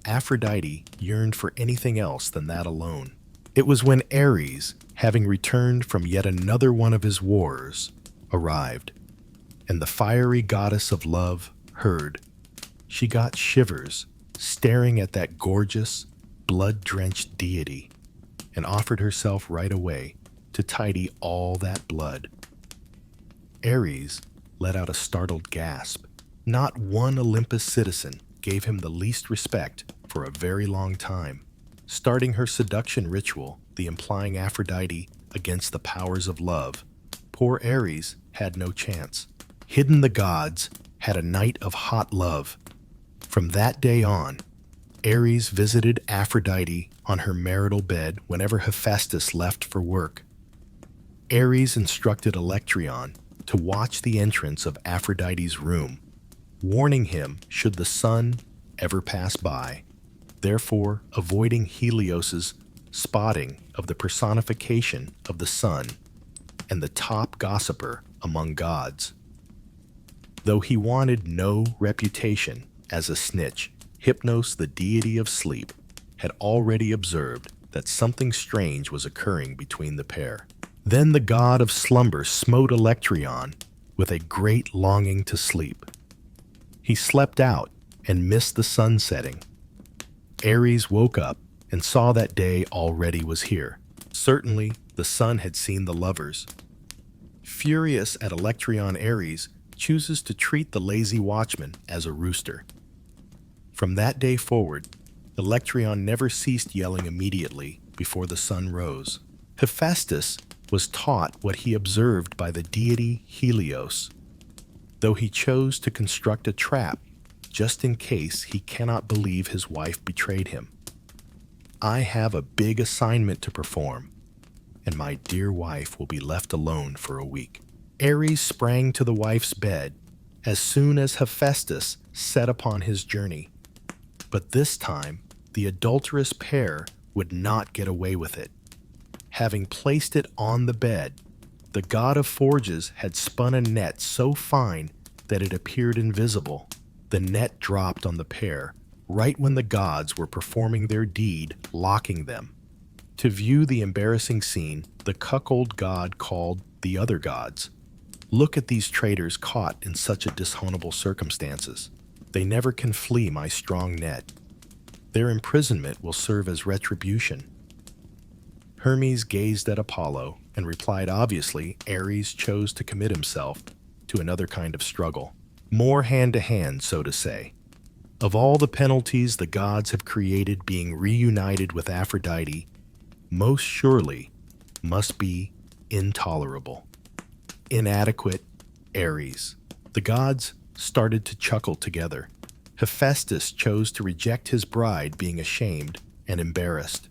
Aphrodite yearned for anything else than that alone. It was when Ares, having returned from yet another one of his wars, arrived, and the fiery goddess of love heard. She got shivers staring at that gorgeous, blood-drenched deity and offered herself right away to tidy all that blood. Ares let out a startled gasp. Not one Olympus citizen gave him the least respect for a very long time. Starting her seduction ritual, the implying Aphrodite against the powers of love, poor Ares had no chance. Hidden the gods had a night of hot love. From that day on, Ares visited Aphrodite on her marital bed whenever Hephaestus left for work. Ares instructed Electron to watch the entrance of Aphrodite's room, warning him should the sun ever pass by, therefore avoiding Helios's spotting of the personification of the sun and the top gossiper among gods. Though he wanted no reputation as a snitch, Hypnos, the deity of sleep, had already observed that something strange was occurring between the pair. Then the god of slumber smote Electron with a great longing to sleep. He slept out and missed the sun setting. Ares woke up and saw that day already was here. Certainly, the sun had seen the lovers. Furious at Electron, Ares chooses to treat the lazy watchman as a rooster. From that day forward, Electron never ceased yelling immediately before the sun rose. Hephaestus was taught what he observed by the deity Helios, though he chose to construct a trap just in case he cannot believe his wife betrayed him. I have a big assignment to perform, and my dear wife will be left alone for a week. Ares sprang to the wife's bed as soon as Hephaestus set upon his journey. But this time, the adulterous pair would not get away with it. Having placed it on the bed, the god of forges had spun a net so fine that it appeared invisible. The net dropped on the pair right when the gods were performing their deed, locking them. To view the embarrassing scene, the cuckold god called the other gods. Look at these traitors caught in such a dishonorable circumstances. They never can flee my strong net. Their imprisonment will serve as retribution. Hermes gazed at Apollo and replied obviously Ares chose to commit himself to another kind of struggle. More hand-to-hand, so to say. Of all the penalties the gods have created, being reunited with Aphrodite most surely must be intolerable. Inadequate Ares. The gods started to chuckle together. Hephaestus chose to reject his bride, being ashamed and embarrassed.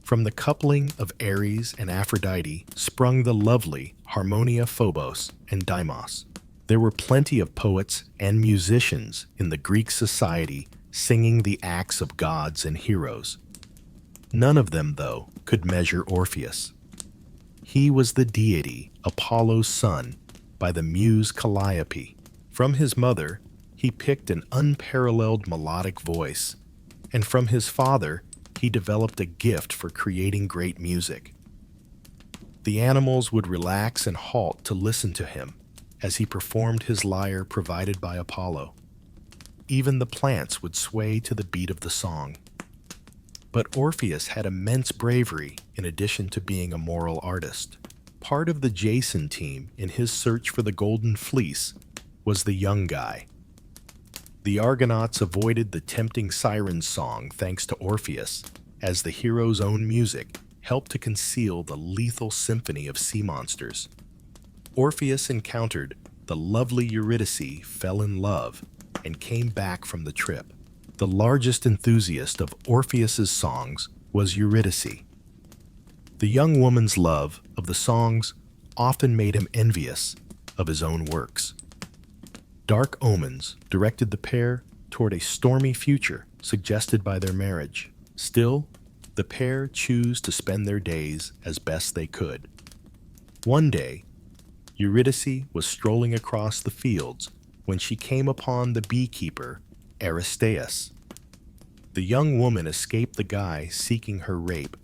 From the coupling of Ares and Aphrodite sprung the lovely Harmonia Phobos and Deimos. There were plenty of poets and musicians in the Greek society singing the acts of gods and heroes. None of them, though, could measure Orpheus. He was the deity, Apollo's son, by the muse Calliope. From his mother, he picked an unparalleled melodic voice, and from his father, he developed a gift for creating great music. The animals would relax and halt to listen to him as he performed his lyre provided by Apollo. Even the plants would sway to the beat of the song. But Orpheus had immense bravery in addition to being a moral artist. Part of the Jason team in his search for the Golden Fleece was the young guy. The Argonauts avoided the tempting siren song thanks to Orpheus, as the hero's own music helped to conceal the lethal symphony of sea monsters. Orpheus encountered the lovely Eurydice, fell in love, and came back from the trip. The largest enthusiast of Orpheus's songs was Eurydice. The young woman's love of the songs often made him envious of his own works. Dark omens directed the pair toward a stormy future suggested by their marriage. Still, the pair chose to spend their days as best they could. One day, Eurydice was strolling across the fields when she came upon the beekeeper, Aristaeus. The young woman escaped the guy seeking her rape,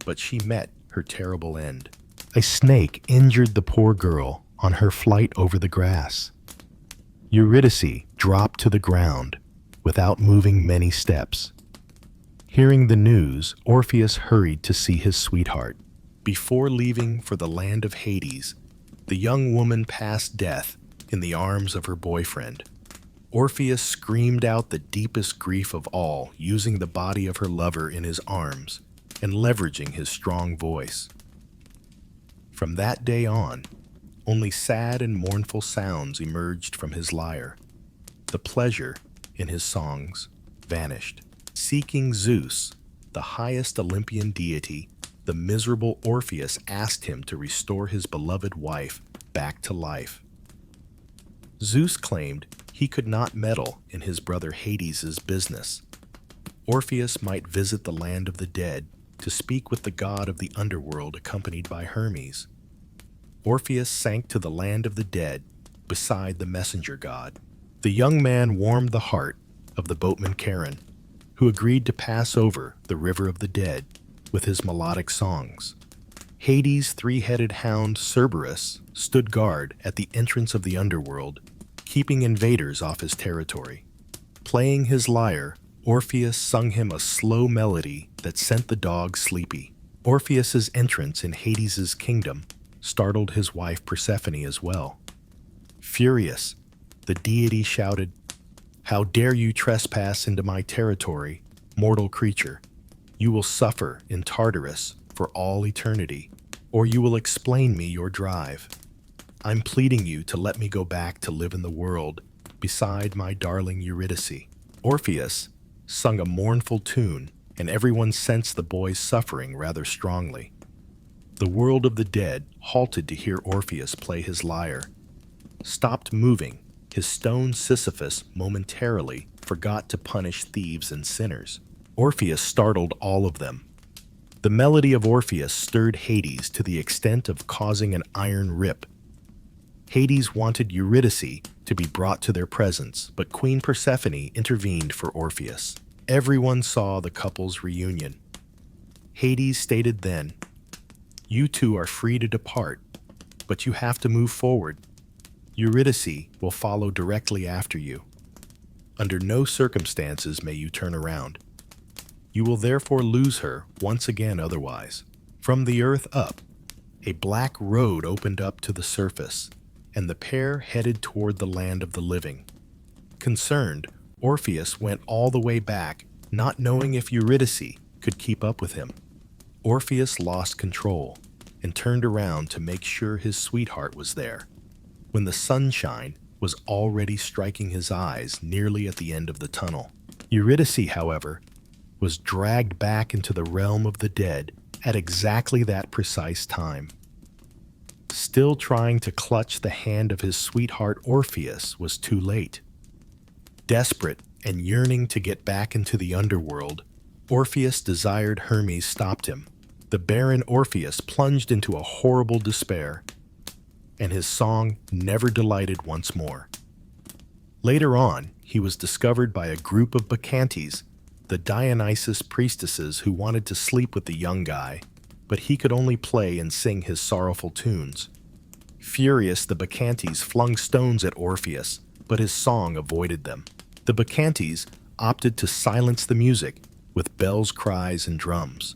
but she met her terrible end. A snake injured the poor girl on her flight over the grass. Eurydice dropped to the ground without moving many steps. Hearing the news, Orpheus hurried to see his sweetheart. Before leaving for the land of Hades, the young woman passed death in the arms of her boyfriend. Orpheus screamed out the deepest grief of all, using the body of her lover in his arms and leveraging his strong voice. From that day on, only sad and mournful sounds emerged from his lyre. The pleasure in his songs vanished. Seeking Zeus, the highest Olympian deity, the miserable Orpheus asked him to restore his beloved wife back to life. Zeus claimed he could not meddle in his brother Hades' business. Orpheus might visit the land of the dead to speak with the god of the underworld accompanied by Hermes. Orpheus sank to the land of the dead beside the messenger god. The young man warmed the heart of the boatman Charon, who agreed to pass over the river of the dead with his melodic songs. Hades' three-headed hound Cerberus stood guard at the entrance of the underworld, keeping invaders off his territory. Playing his lyre, Orpheus sung him a slow melody that sent the dog sleepy. Orpheus's entrance in Hades' kingdom startled his wife Persephone as well. Furious, the deity shouted, "How dare you trespass into my territory, mortal creature? You will suffer in Tartarus for all eternity, or you will explain me your drive. I'm pleading you to let me go back to live in the world beside my darling Eurydice." Orpheus sung a mournful tune, and everyone sensed the boy's suffering rather strongly. The world of the dead halted to hear Orpheus play his lyre. Stopped moving, his stone Sisyphus momentarily forgot to punish thieves and sinners. Orpheus startled all of them. The melody of Orpheus stirred Hades to the extent of causing an iron rip. Hades wanted Eurydice to be brought to their presence, but Queen Persephone intervened for Orpheus. Everyone saw the couple's reunion. Hades stated then, "You two are free to depart, but you have to move forward. Eurydice will follow directly after you. Under no circumstances may you turn around. You will therefore lose her once again otherwise." From the earth up, a black road opened up to the surface, and the pair headed toward the land of the living. Concerned, Orpheus went all the way back, not knowing if Eurydice could keep up with him. Orpheus lost control and turned around to make sure his sweetheart was there, when the sunshine was already striking his eyes nearly at the end of the tunnel. Eurydice, however, was dragged back into the realm of the dead at exactly that precise time. Still trying to clutch the hand of his sweetheart Orpheus was too late. Desperate and yearning to get back into the underworld, Orpheus' desired Hermes stopped him. The barren Orpheus plunged into a horrible despair, and his song never delighted once more. Later on, he was discovered by a group of Bacchantes, the Dionysus priestesses who wanted to sleep with the young guy, but he could only play and sing his sorrowful tunes. Furious, the Bacchantes flung stones at Orpheus, but his song avoided them. The Bacchantes opted to silence the music with bells, cries, and drums.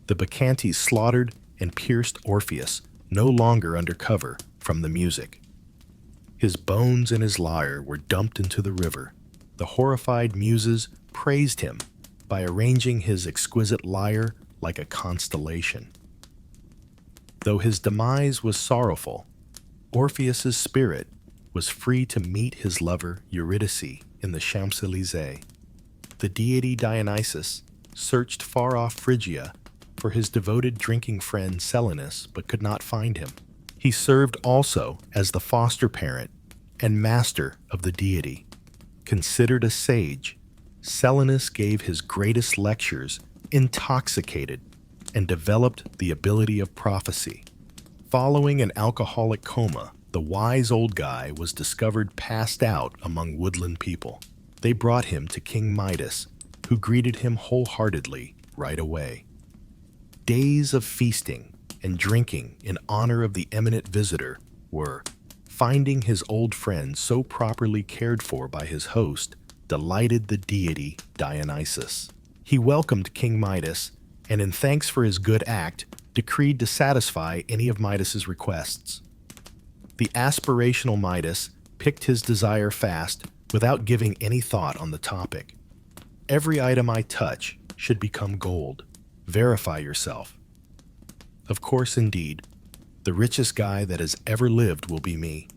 The Bacchantes slaughtered and pierced Orpheus, no longer under cover from the music. His bones and his lyre were dumped into the river. The horrified muses praised him by arranging his exquisite lyre like a constellation. Though his demise was sorrowful, Orpheus's spirit was free to meet his lover Eurydice in the Champs-Élysées. The deity Dionysus searched far-off Phrygia for his devoted drinking friend Selinus, but could not find him. He served also as the foster parent and master of the deity. Considered a sage, Selinus gave his greatest lectures intoxicated and developed the ability of prophecy. Following an alcoholic coma, the wise old guy was discovered passed out among woodland people. They brought him to King Midas, who greeted him wholeheartedly right away. Days of feasting and drinking in honor of the eminent visitor were, finding his old friend so properly cared for by his host, delighted the deity Dionysus. He welcomed King Midas, and in thanks for his good act, decreed to satisfy any of Midas's requests. The aspirational Midas picked his desire fast without giving any thought on the topic. Every item I touch should become gold. Verify yourself. Of course, indeed, the richest guy that has ever lived will be me.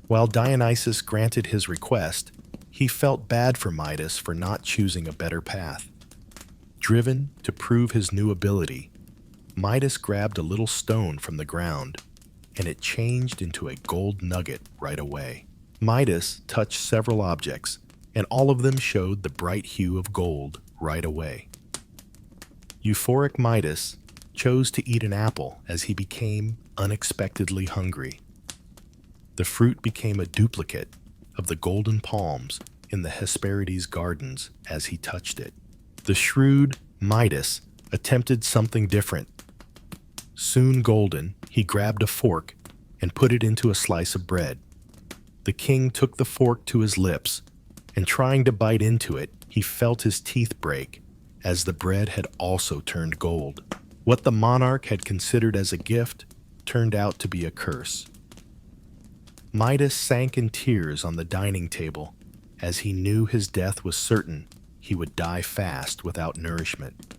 While Dionysus granted his request, he felt bad for Midas for not choosing a better path. Driven to prove his new ability, Midas grabbed a little stone from the ground, and it changed into a gold nugget right away. Midas touched several objects, and all of them showed the bright hue of gold right away. Euphoric Midas chose to eat an apple as he became unexpectedly hungry. The fruit became a duplicate of the golden palms in the Hesperides gardens as he touched it. The shrewd Midas attempted something different. Soon golden, he grabbed a fork and put it into a slice of bread. The king took the fork to his lips, and trying to bite into it, he felt his teeth break, as the bread had also turned gold. What the monarch had considered as a gift turned out to be a curse. Midas sank in tears on the dining table, as he knew his death was certain. He would die fast without nourishment.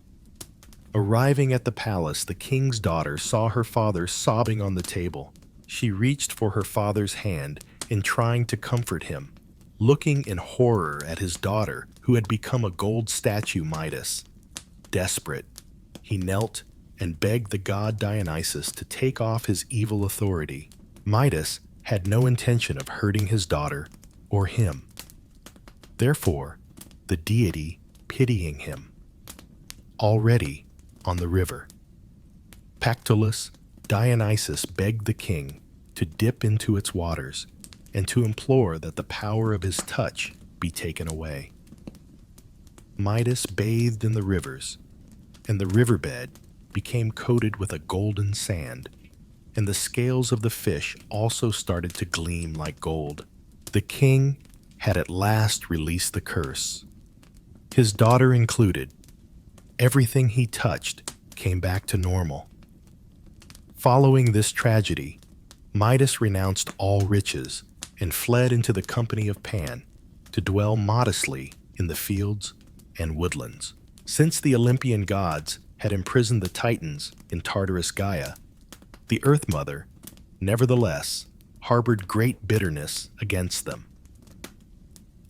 Arriving at the palace, the king's daughter saw her father sobbing on the table. She reached for her father's hand in trying to comfort him, looking in horror at his daughter, who had become a gold statue Midas. Desperate, he knelt and begged the god Dionysus to take off his evil authority. Midas had no intention of hurting his daughter or him. Therefore, the deity pitying him. Already on the river, Pactolus, Dionysus begged the king to dip into its waters and to implore that the power of his touch be taken away. Midas bathed in the rivers, and the riverbed became coated with a golden sand, and the scales of the fish also started to gleam like gold. The king had at last released the curse. His daughter included. Everything he touched came back to normal. Following this tragedy, Midas renounced all riches and fled into the company of Pan to dwell modestly in the fields and woodlands. Since the Olympian gods had imprisoned the Titans in Tartarus Gaia, the Earth Mother, nevertheless, harbored great bitterness against them.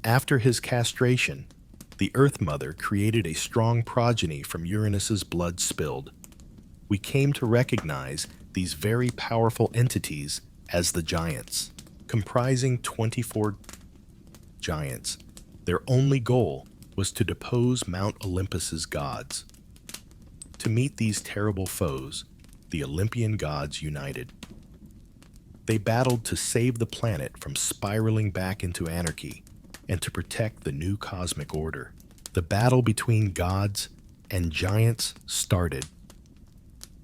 After his castration, the Earth Mother created a strong progeny from Uranus's blood spilled. We came to recognize these very powerful entities as the giants, comprising 24 giants. Their only goal was to depose Mount Olympus's gods. To meet these terrible foes, the Olympian gods united. They battled to save the planet from spiraling back into anarchy and to protect the new cosmic order. The battle between gods and giants started,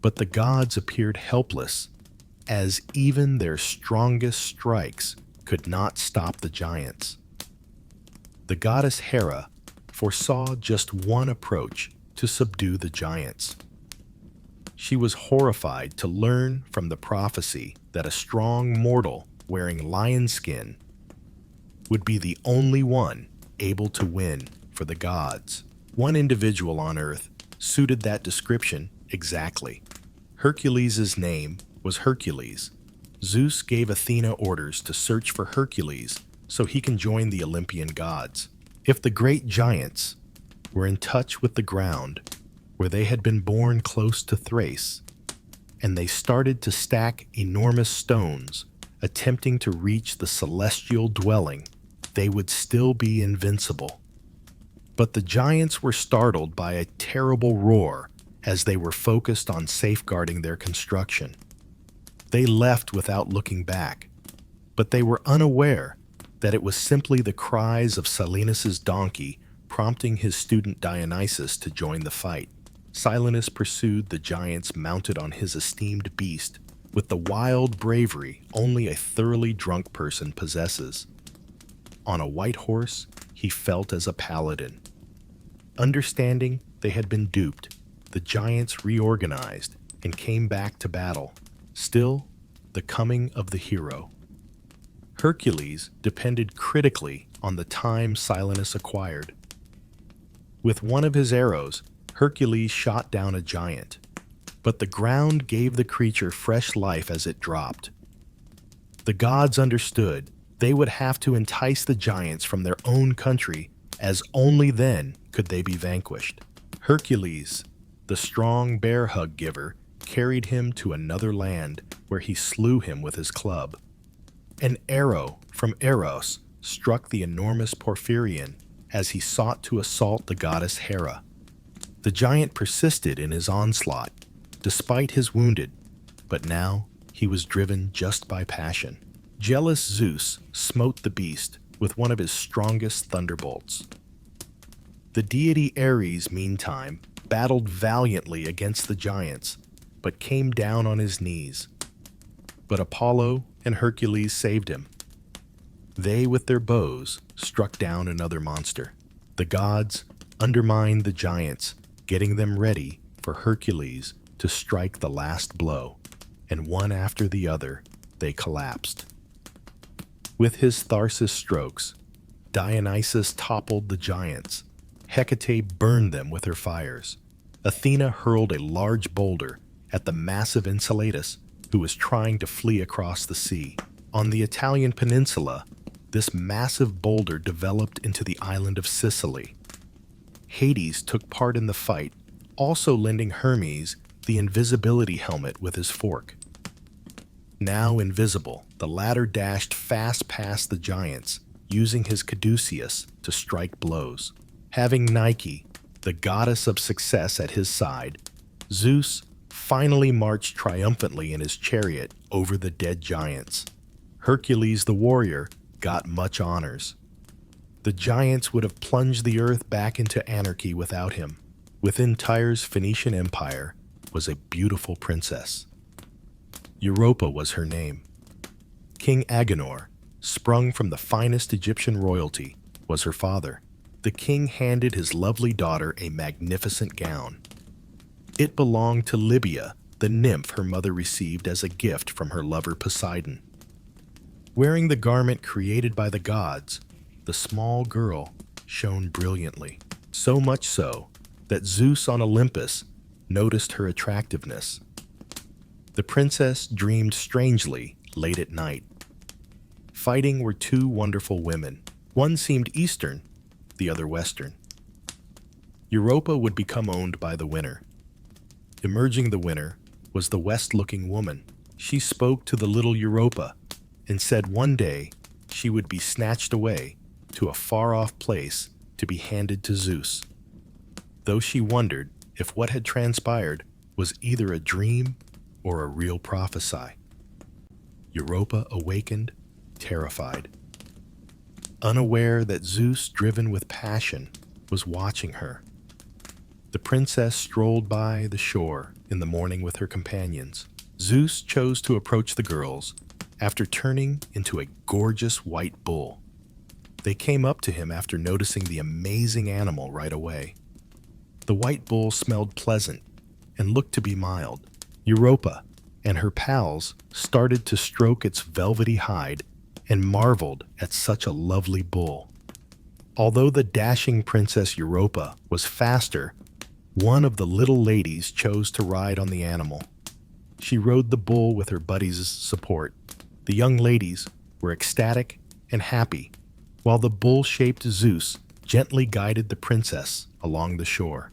but the gods appeared helpless, as even their strongest strikes could not stop the giants. The goddess Hera foresaw just one approach to subdue the giants. She was horrified to learn from the prophecy that a strong mortal wearing lion skin would be the only one able to win for the gods. One individual on Earth suited that description exactly. Hercules' name was Hercules. Zeus gave Athena orders to search for Hercules so he can join the Olympian gods. If the great giants were in touch with the ground where they had been born close to Thrace, and they started to stack enormous stones, attempting to reach the celestial dwelling, they would still be invincible. But the giants were startled by a terrible roar as they were focused on safeguarding their construction. They left without looking back, but they were unaware that it was simply the cries of Silenus's donkey prompting his student Dionysus to join the fight. Silenus pursued the giants mounted on his esteemed beast with the wild bravery only a thoroughly drunk person possesses. On a white horse, he felt as a paladin. Understanding they had been duped, the giants reorganized and came back to battle. Still, the coming of the hero. Hercules depended critically on the time Silenus acquired. With one of his arrows, Hercules shot down a giant, but the ground gave the creature fresh life as it dropped. The gods understood they would have to entice the giants from their own country, as only then could they be vanquished. Hercules, the strong bear hug giver, carried him to another land where he slew him with his club. An arrow from Eros struck the enormous Porphyrion as he sought to assault the goddess Hera. The giant persisted in his onslaught, despite his wounded, but now he was driven just by passion. Jealous Zeus smote the beast with one of his strongest thunderbolts. The deity Ares, meantime, battled valiantly against the giants, but came down on his knees. But Apollo and Hercules saved him. They, with their bows, struck down another monster. The gods undermined the giants, getting them ready for Hercules to strike the last blow, and one after the other, they collapsed. With his Tharsis strokes, Dionysus toppled the giants. Hecate burned them with her fires. Athena hurled a large boulder at the massive Enceladus, who was trying to flee across the sea. On the Italian peninsula, this massive boulder developed into the island of Sicily. Hades took part in the fight, also lending Hermes the invisibility helmet with his fork. Now invisible, the latter dashed fast past the giants, using his caduceus to strike blows. Having Nike, the goddess of success, at his side, Zeus finally marched triumphantly in his chariot over the dead giants. Hercules the warrior got much honors. The giants would have plunged the earth back into anarchy without him. Within Tyre's Phoenician Empire was a beautiful princess. Europa was her name. King Agenor, sprung from the finest Egyptian royalty, was her father. The king handed his lovely daughter a magnificent gown. It belonged to Libya, the nymph her mother received as a gift from her lover Poseidon. Wearing the garment created by the gods, the small girl shone brilliantly, so much so that Zeus on Olympus noticed her attractiveness. The princess dreamed strangely late at night. Fighting were two wonderful women. One seemed Eastern, the other Western. Europa would become owned by the winner. Emerging the winner was the West-looking woman. She spoke to the little Europa and said one day she would be snatched away to a far-off place to be handed to Zeus, though she wondered if what had transpired was either a dream or a real prophecy. Europa awakened, terrified, unaware that Zeus, driven with passion, was watching her. The princess strolled by the shore in the morning with her companions. Zeus chose to approach the girls after turning into a gorgeous white bull. They came up to him after noticing the amazing animal right away. The white bull smelled pleasant and looked to be mild. Europa and her pals started to stroke its velvety hide and marveled at such a lovely bull. Although the dashing Princess Europa was faster, one of the little ladies chose to ride on the animal. She rode the bull with her buddies' support. The young ladies were ecstatic and happy, while the bull-shaped Zeus gently guided the princess along the shore.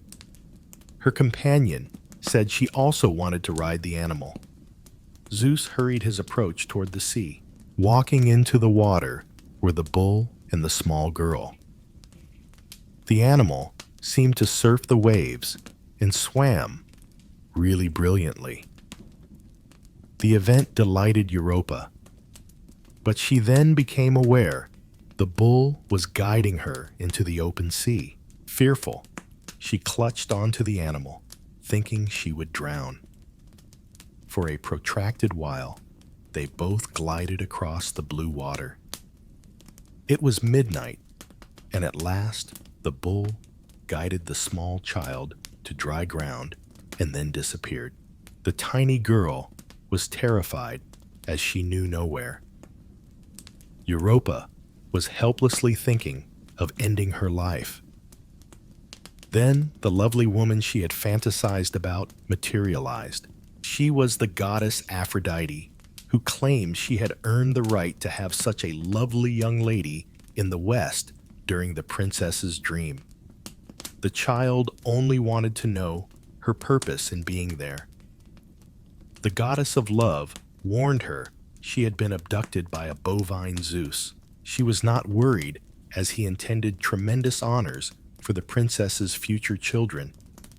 Her companion said she also wanted to ride the animal. Zeus hurried his approach toward the sea. Walking into the water were the bull and the small girl. The animal seemed to surf the waves and swam really brilliantly. The event delighted Europa, but she then became aware the bull was guiding her into the open sea. Fearful, she clutched onto the animal, thinking she would drown. For a protracted while, they both glided across the blue water. It was midnight, and at last the bull guided the small child to dry ground and then disappeared. The tiny girl was terrified as she knew nowhere. Europa was helplessly thinking of ending her life. Then the lovely woman she had fantasized about materialized. She was the goddess Aphrodite, who claimed she had earned the right to have such a lovely young lady in the West during the princess's dream. The child only wanted to know her purpose in being there. The goddess of love warned her she had been abducted by a bovine Zeus. She was not worried, as he intended tremendous honors for the princess's future children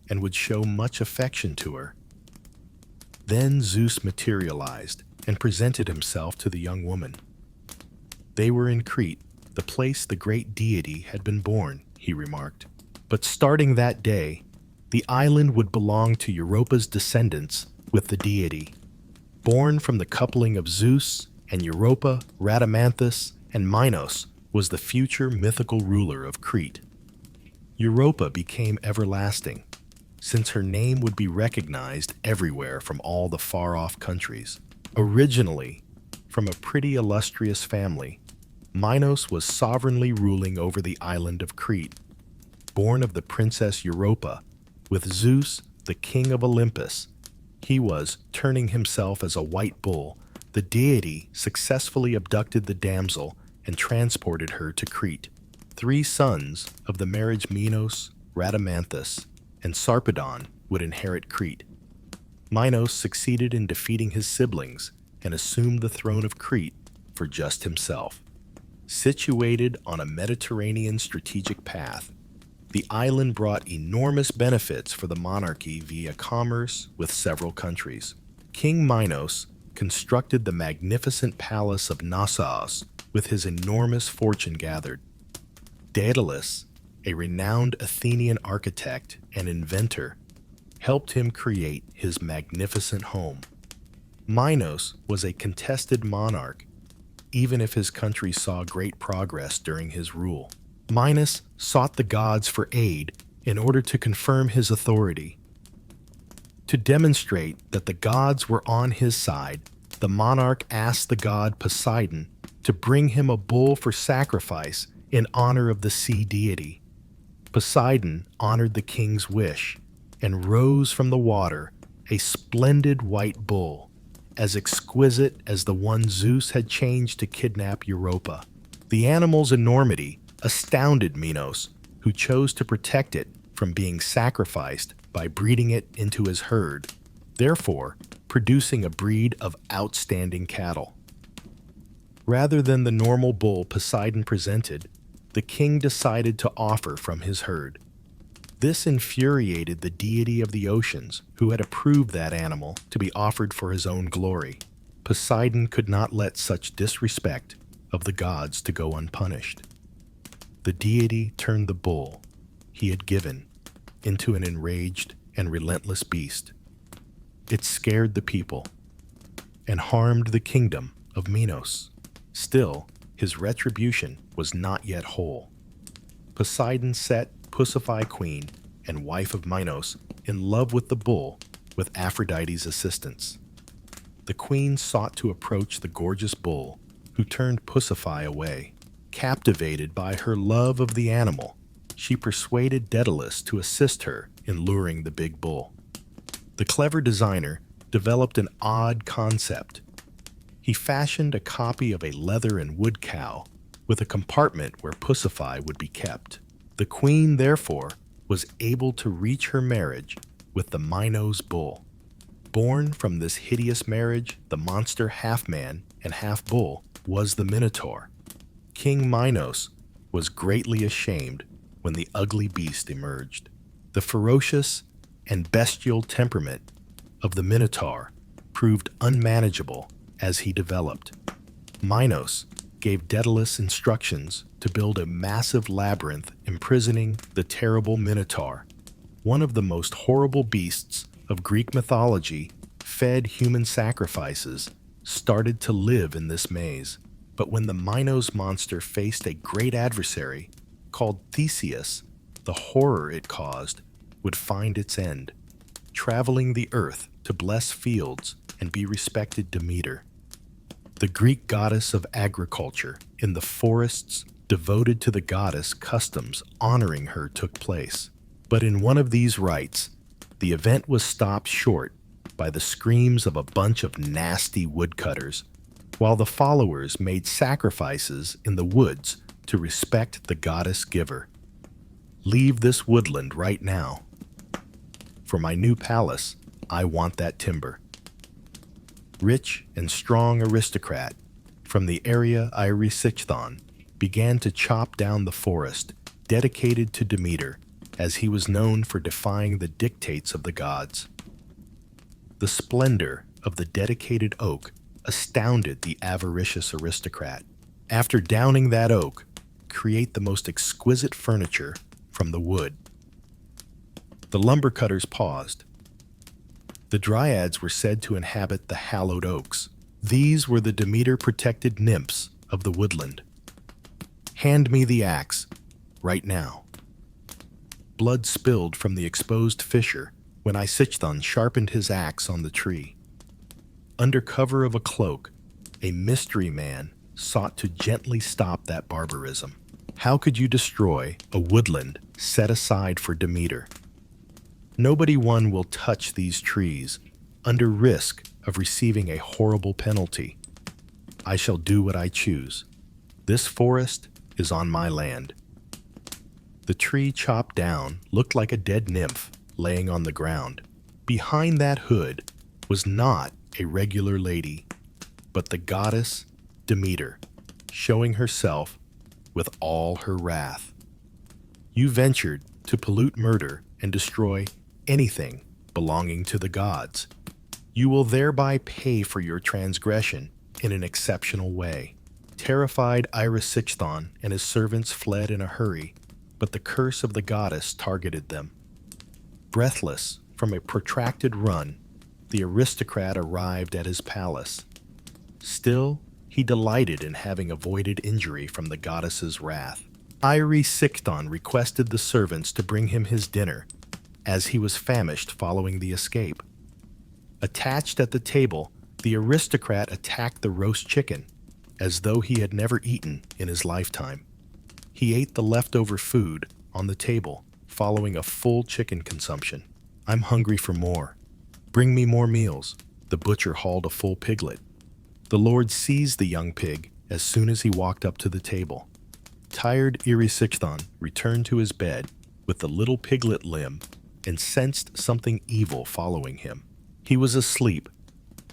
and would show much affection to her. Then Zeus materialized and presented himself to the young woman. They were in Crete, the place the great deity had been born, he remarked. But starting that day, the island would belong to Europa's descendants with the deity. Born from the coupling of Zeus and Europa, Rhadamanthus, and Minos was the future mythical ruler of Crete. Europa became everlasting, since her name would be recognized everywhere from all the far-off countries. Originally, from a pretty illustrious family, Minos was sovereignly ruling over the island of Crete. Born of the princess Europa, with Zeus, the king of Olympus, he was turning himself as a white bull. The deity successfully abducted the damsel and transported her to Crete. 3 sons of the marriage Minos, Rhadamanthus, and Sarpedon would inherit Crete. Minos succeeded in defeating his siblings and assumed the throne of Crete for just himself. Situated on a Mediterranean strategic path, the island brought enormous benefits for the monarchy via commerce with several countries. King Minos constructed the magnificent palace of Knossos with his enormous fortune gathered. Daedalus, a renowned Athenian architect and inventor, helped him create his magnificent home. Minos was a contested monarch, even if his country saw great progress during his rule. Minos sought the gods for aid in order to confirm his authority. To demonstrate that the gods were on his side, the monarch asked the god Poseidon to bring him a bull for sacrifice in honor of the sea deity. Poseidon honored the king's wish and rose from the water a splendid white bull, as exquisite as the one Zeus had changed to kidnap Europa. The animal's enormity astounded Minos, who chose to protect it from being sacrificed by breeding it into his herd, therefore producing a breed of outstanding cattle. Rather than the normal bull Poseidon presented, the king decided to offer from his herd. This infuriated the deity of the oceans, who had approved that animal to be offered for his own glory. Poseidon could not let such disrespect of the gods to go unpunished. The deity turned the bull he had given into an enraged and relentless beast. It scared the people and harmed the kingdom of Minos. Still, his retribution was not yet whole. Poseidon set Pusiphae, queen and wife of Minos, in love with the bull with Aphrodite's assistance. The queen sought to approach the gorgeous bull, who turned Pusiphae away. Captivated by her love of the animal, she persuaded Daedalus to assist her in luring the big bull. The clever designer developed an odd concept. He fashioned a copy of a leather and wood cow with a compartment where Pusiphae would be kept. The queen, therefore, was able to reach her marriage with the Minos bull. Born from this hideous marriage, the monster half-man and half-bull was the Minotaur. King Minos was greatly ashamed when the ugly beast emerged. The ferocious and bestial temperament of the Minotaur proved unmanageable as he developed. Minos gave Daedalus instructions to build a massive labyrinth imprisoning the terrible Minotaur. One of the most horrible beasts of Greek mythology, fed human sacrifices, started to live in this maze. But when the Minos monster faced a great adversary called Theseus, the horror it caused would find its end, traveling the earth to bless fields and be respected Demeter, the Greek goddess of agriculture. In the forests devoted to the goddess, customs honoring her took place. But in one of these rites, the event was stopped short by the screams of a bunch of nasty woodcutters, while the followers made sacrifices in the woods to respect the goddess giver. Leave this woodland right now. For my new palace, I want that timber. Rich and strong aristocrat from the area Erysichthon began to chop down the forest dedicated to Demeter, as he was known for defying the dictates of the gods. The splendor of the dedicated oak astounded the avaricious aristocrat. After downing that oak, create the most exquisite furniture from the wood. The lumber cutters paused. The dryads were said to inhabit the hallowed oaks. These were the Demeter-protected nymphs of the woodland. Hand me the axe, right now. Blood spilled from the exposed fissure when Erysichthon sharpened his axe on the tree. Under cover of a cloak, a mystery man sought to gently stop that barbarism. How could you destroy a woodland set aside for Demeter? Nobody one will touch these trees under risk of receiving a horrible penalty. I shall do what I choose. This forest is on my land. The tree chopped down looked like a dead nymph laying on the ground. Behind that hood was not a regular lady, but the goddess Demeter, showing herself with all her wrath. You ventured to pollute, murder, and destroy anything belonging to the gods. You will thereby pay for your transgression in an exceptional way. Terrified Erysichthon and his servants fled in a hurry, but the curse of the goddess targeted them. Breathless from a protracted run, the aristocrat arrived at his palace. Still, he delighted in having avoided injury from the goddess's wrath. Erysichthon requested the servants to bring him his dinner, as he was famished following the escape. Attached at the table, the aristocrat attacked the roast chicken, as though he had never eaten in his lifetime. He ate the leftover food on the table, following a full chicken consumption. I'm hungry for more. Bring me more meals. The butcher hauled a full piglet. The lord seized the young pig as soon as he walked up to the table. Tired Erysichthon returned to his bed with the little piglet limb and sensed something evil following him. He was asleep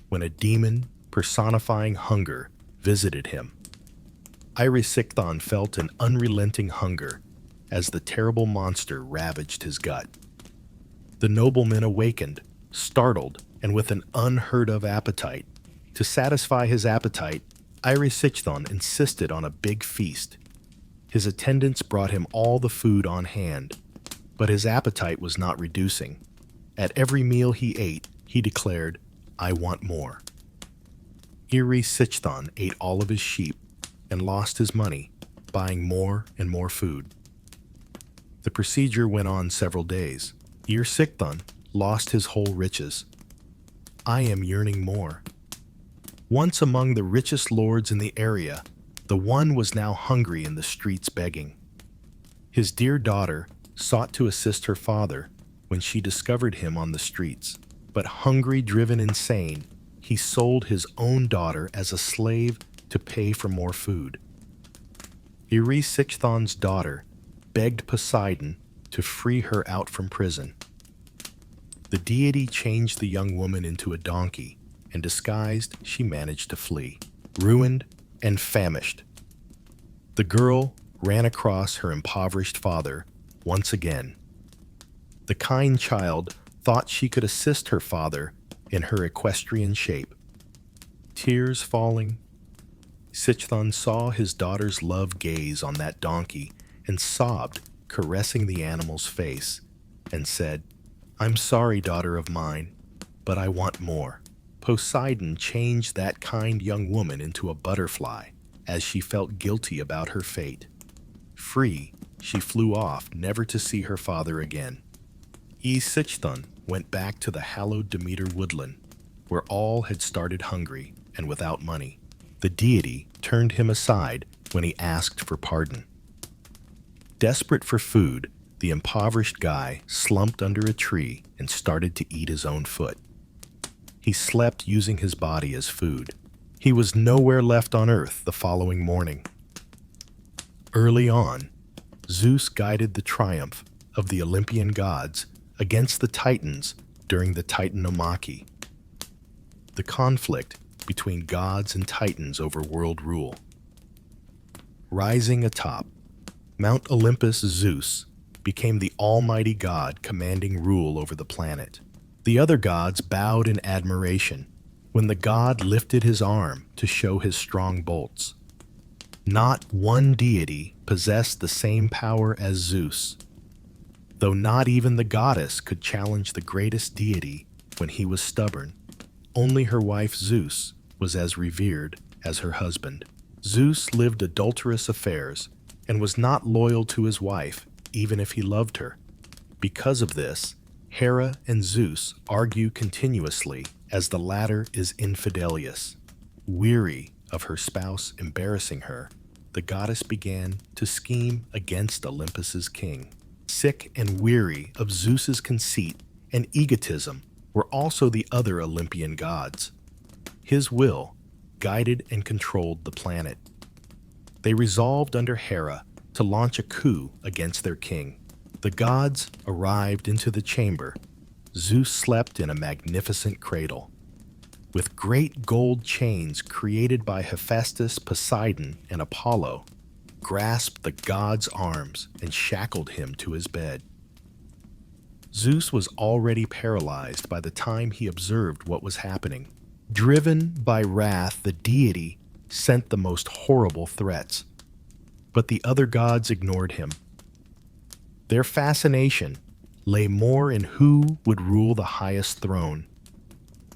when a demon personifying hunger visited him. Erysichthon felt an unrelenting hunger as the terrible monster ravaged his gut. The nobleman awakened, startled, and with an unheard-of appetite. To satisfy his appetite, Erysichthon insisted on a big feast. His attendants brought him all the food on hand, but his appetite was not reducing. At every meal he ate, he declared, "I want more." Erysichthon ate all of his sheep and lost his money, buying more and more food. The procedure went on several days. Erysichthon lost his whole riches. I am yearning more. Once among the richest lords in the area, the one was now hungry in the streets begging. His dear daughter sought to assist her father when she discovered him on the streets, but hungry, driven insane, he sold his own daughter as a slave to pay for more food. Erysichthon's daughter begged Poseidon to free her out from prison. The deity changed the young woman into a donkey, and disguised, she managed to flee, ruined and famished. The girl ran across her impoverished father once again. The kind child thought she could assist her father in her equestrian shape. Tears falling, Sichthon saw his daughter's love gaze on that donkey and sobbed, caressing the animal's face, and said, "I'm sorry, daughter of mine, but I want more." Poseidon changed that kind young woman into a butterfly as she felt guilty about her fate. Free, she flew off, never to see her father again. Sichthon went back to the hallowed Demeter woodland, where all had started hungry and without money. The deity turned him aside when he asked for pardon. Desperate for food, the impoverished guy slumped under a tree and started to eat his own foot. He slept using his body as food. He was nowhere left on earth the following morning. Early on, Zeus guided the triumph of the Olympian gods against the Titans during the Titanomachy, the conflict between gods and Titans over world rule. Rising atop Mount Olympus, Zeus became the almighty god commanding rule over the planet. The other gods bowed in admiration when the god lifted his arm to show his strong bolts. Not one deity possessed the same power as Zeus, though not even the goddess could challenge the greatest deity when he was stubborn. Only her wife Zeus was as revered as her husband. Zeus lived adulterous affairs and was not loyal to his wife, even if he loved her. Because of this, Hera and Zeus argue continuously, as the latter is infidelious. Weary of her spouse embarrassing her, the goddess began to scheme against Olympus's king. Sick and weary of Zeus's conceit and egotism were also the other Olympian gods. His will guided and controlled the planet. They resolved under Hera to launch a coup against their king. The gods arrived into the chamber. Zeus slept in a magnificent cradle, with great gold chains created by Hephaestus, Poseidon, and Apollo, grasped the god's arms and shackled him to his bed. Zeus was already paralyzed by the time he observed what was happening. Driven by wrath, the deity sent the most horrible threats, but the other gods ignored him. Their fascination lay more in who would rule the highest throne.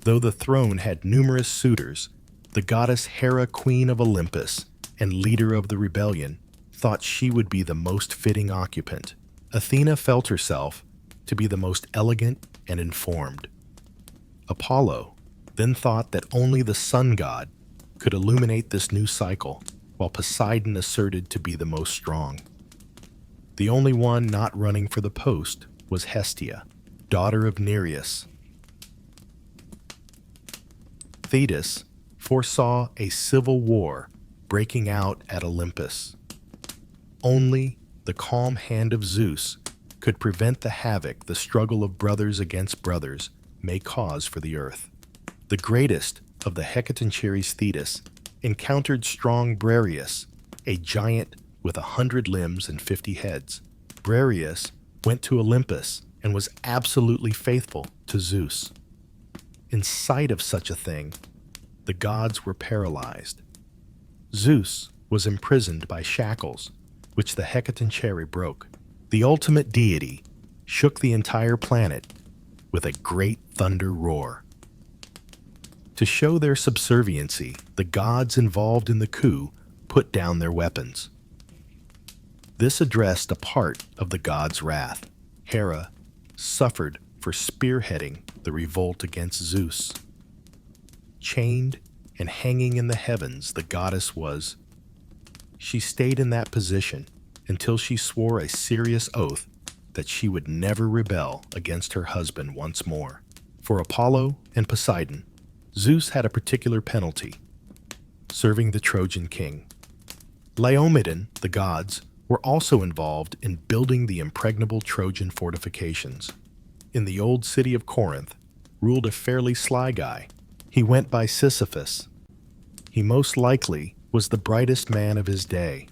Though the throne had numerous suitors, the goddess Hera, queen of Olympus and leader of the rebellion, thought she would be the most fitting occupant. Athena felt herself to be the most elegant and informed. Apollo then thought that only the sun god could illuminate this new cycle, while Poseidon asserted to be the most strong. The only one not running for the post was Hestia, daughter of Nereus. Thetis foresaw a civil war breaking out at Olympus. Only the calm hand of Zeus could prevent the havoc the struggle of brothers against brothers may cause for the earth. The greatest of the Hecatoncheires, Thetis, encountered strong Briareus, a giant with 100 limbs and 50 heads. Briareus went to Olympus and was absolutely faithful to Zeus. In sight of such a thing, the gods were paralyzed. Zeus was imprisoned by shackles, which the Hecatoncheires broke. The ultimate deity shook the entire planet with a great thunder roar. To show their subserviency, the gods involved in the coup put down their weapons. This addressed a part of the gods' wrath. Hera suffered for spearheading the revolt against Zeus. Chained and hanging in the heavens, the goddess was. She stayed in that position until she swore a serious oath that she would never rebel against her husband once more. For Apollo and Poseidon, Zeus had a particular penalty: serving the Trojan king. Laomedon, the gods, were also involved in building the impregnable Trojan fortifications. In the old city of Corinth ruled a fairly sly guy. He went by Sisyphus. He most likely was the brightest man of his day,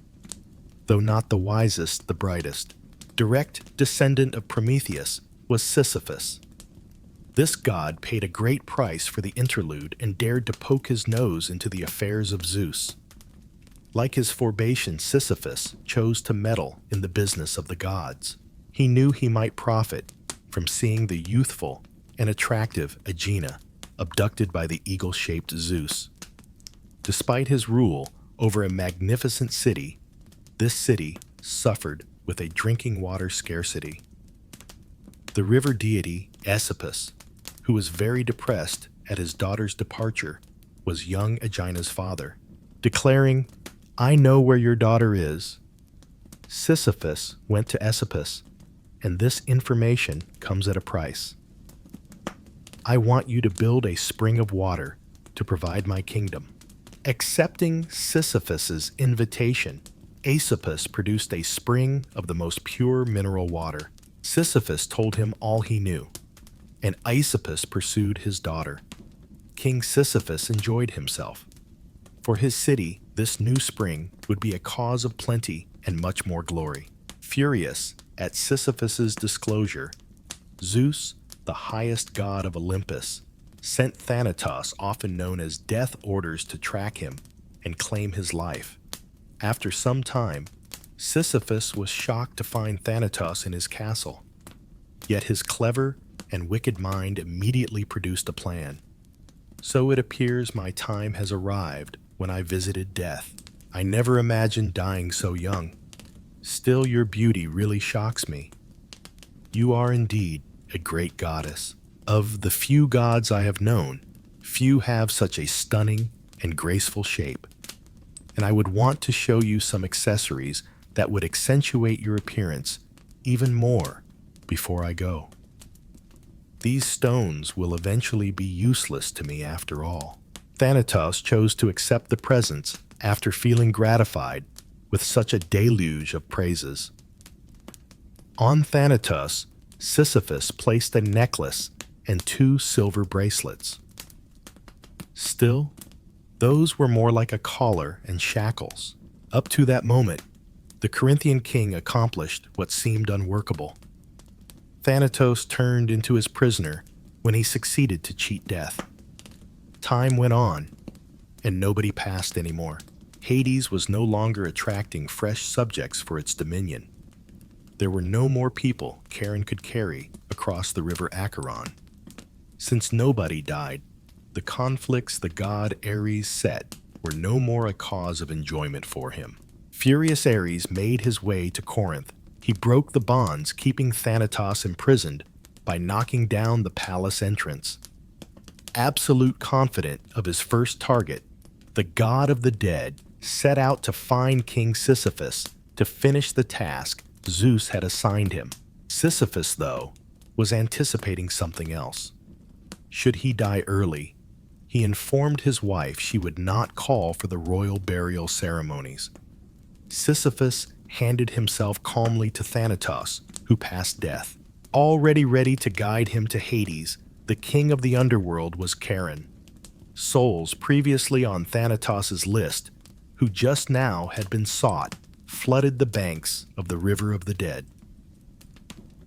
though not the wisest, the brightest. Direct descendant of Prometheus was Sisyphus. This god paid a great price for the interlude and dared to poke his nose into the affairs of Zeus. Like his Phorbation, Sisyphus chose to meddle in the business of the gods. He knew he might profit from seeing the youthful and attractive Aegina abducted by the eagle-shaped Zeus. Despite his rule over a magnificent city, this city suffered with a drinking water scarcity. The river deity Aesopus, who was very depressed at his daughter's departure, was young Aegina's father, declaring, "I know where your daughter is." Sisyphus went to Aesopus, and this information comes at a price. "I want you to build a spring of water to provide my kingdom." Accepting Sisyphus's invitation, Aesopus produced a spring of the most pure mineral water. Sisyphus told him all he knew, and Aesopus pursued his daughter. King Sisyphus enjoyed himself. For his city, this new spring would be a cause of plenty and much more glory. Furious at Sisyphus's disclosure, Zeus, the highest god of Olympus, sent Thanatos, often known as Death, orders to track him and claim his life. After some time, Sisyphus was shocked to find Thanatos in his castle. Yet his clever and wicked mind immediately produced a plan. "So it appears my time has arrived when I visited death. I never imagined dying so young. Still, your beauty really shocks me. You are indeed a great goddess. Of the few gods I have known, few have such a stunning and graceful shape. And I would want to show you some accessories that would accentuate your appearance even more before I go. These stones will eventually be useless to me after all." Thanatos chose to accept the presents after feeling gratified with such a deluge of praises. On Thanatos, Sisyphus placed a necklace and 2 silver bracelets. Still, those were more like a collar and shackles. Up to that moment, the Corinthian king accomplished what seemed unworkable. Thanatos turned into his prisoner when he succeeded to cheat death. Time went on, and nobody passed anymore. Hades was no longer attracting fresh subjects for its dominion. There were no more people Charon could carry across the river Acheron. Since nobody died, the conflicts the god Ares set were no more a cause of enjoyment for him. Furious Ares made his way to Corinth. He broke the bonds keeping Thanatos imprisoned by knocking down the palace entrance. Absolute confident of his first target, the god of the dead set out to find King Sisyphus to finish the task Zeus had assigned him. Sisyphus, though, was anticipating something else. Should he die early, he informed his wife she would not call for the royal burial ceremonies. Sisyphus handed himself calmly to Thanatos, who passed death. Already ready to guide him to Hades, the king of the underworld was Charon. Souls previously on Thanatos' list, who just now had been sought, flooded the banks of the river of the dead.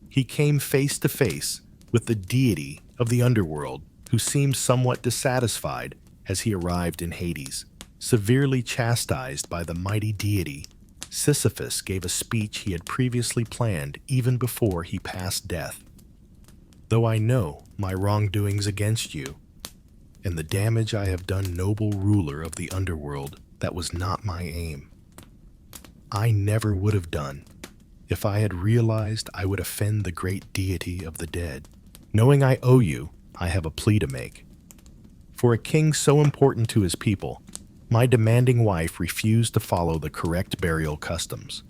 He came face to face with the deity of the underworld, who seemed somewhat dissatisfied as he arrived in Hades. Severely chastised by the mighty deity, Sisyphus gave a speech he had previously planned even before he passed death. "Though I know my wrongdoings against you, and the damage I have done, noble ruler of the underworld, that was not my aim. I never would have done if I had realized I would offend the great deity of the dead. Knowing I owe you, I have a plea to make. For a king so important to his people, my demanding wife refused to follow the correct burial customs.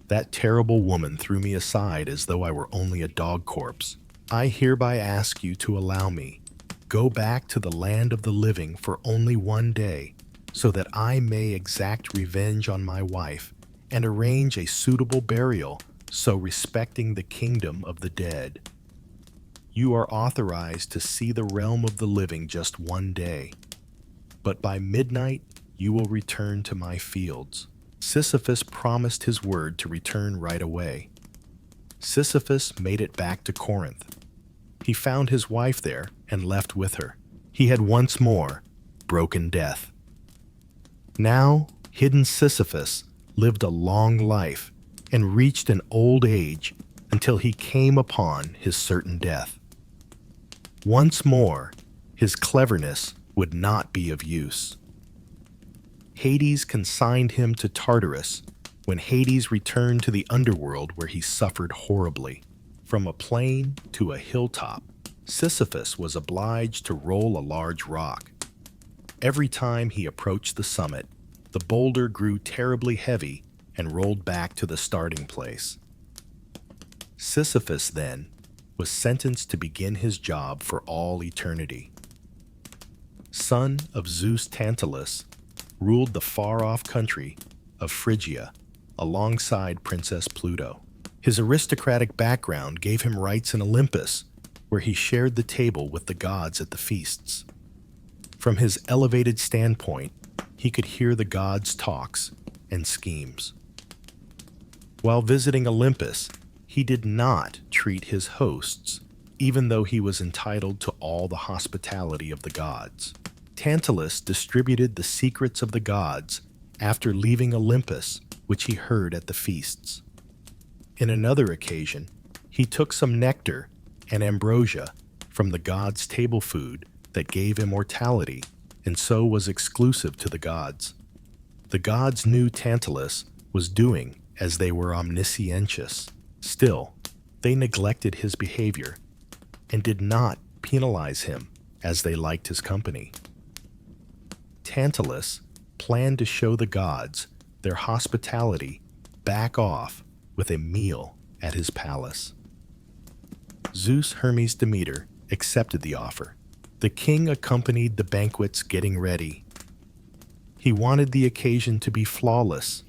That terrible woman threw me aside as though I were only a dog corpse. I hereby ask you to allow me go back to the land of the living for only one day, so that I may exact revenge on my wife and arrange a suitable burial, so respecting the kingdom of the dead. You are authorized to see the realm of the living just one day, but by midnight you will return to my fields." Sisyphus promised his word to return right away. Sisyphus made it back to Corinth. He found his wife there and left with her. He had once more broken death. Now, hidden Sisyphus lived a long life and reached an old age until he came upon his certain death. Once more, his cleverness would not be of use. Hades consigned him to Tartarus when Hades returned to the underworld, where he suffered horribly. From a plain to a hilltop, Sisyphus was obliged to roll a large rock. Every time he approached the summit, the boulder grew terribly heavy and rolled back to the starting place. Sisyphus, then, was sentenced to begin his job for all eternity. Son of Zeus, Tantalus ruled the far-off country of Phrygia alongside Princess Pluto. His aristocratic background gave him rights in Olympus, where he shared the table with the gods at the feasts. From his elevated standpoint, he could hear the gods' talks and schemes. While visiting Olympus, he did not treat his hosts, even though he was entitled to all the hospitality of the gods. Tantalus distributed the secrets of the gods after leaving Olympus, which he heard at the feasts. In another occasion, he took some nectar and ambrosia from the gods' table food that gave immortality and so was exclusive to the gods. The gods knew Tantalus was doing as they were omniscientious. Still, they neglected his behavior and did not penalize him as they liked his company. Tantalus planned to show the gods their hospitality back off with a meal at his palace. Zeus, Hermes, Demeter accepted the offer. The king accompanied the banquets getting ready. He wanted the occasion to be flawless,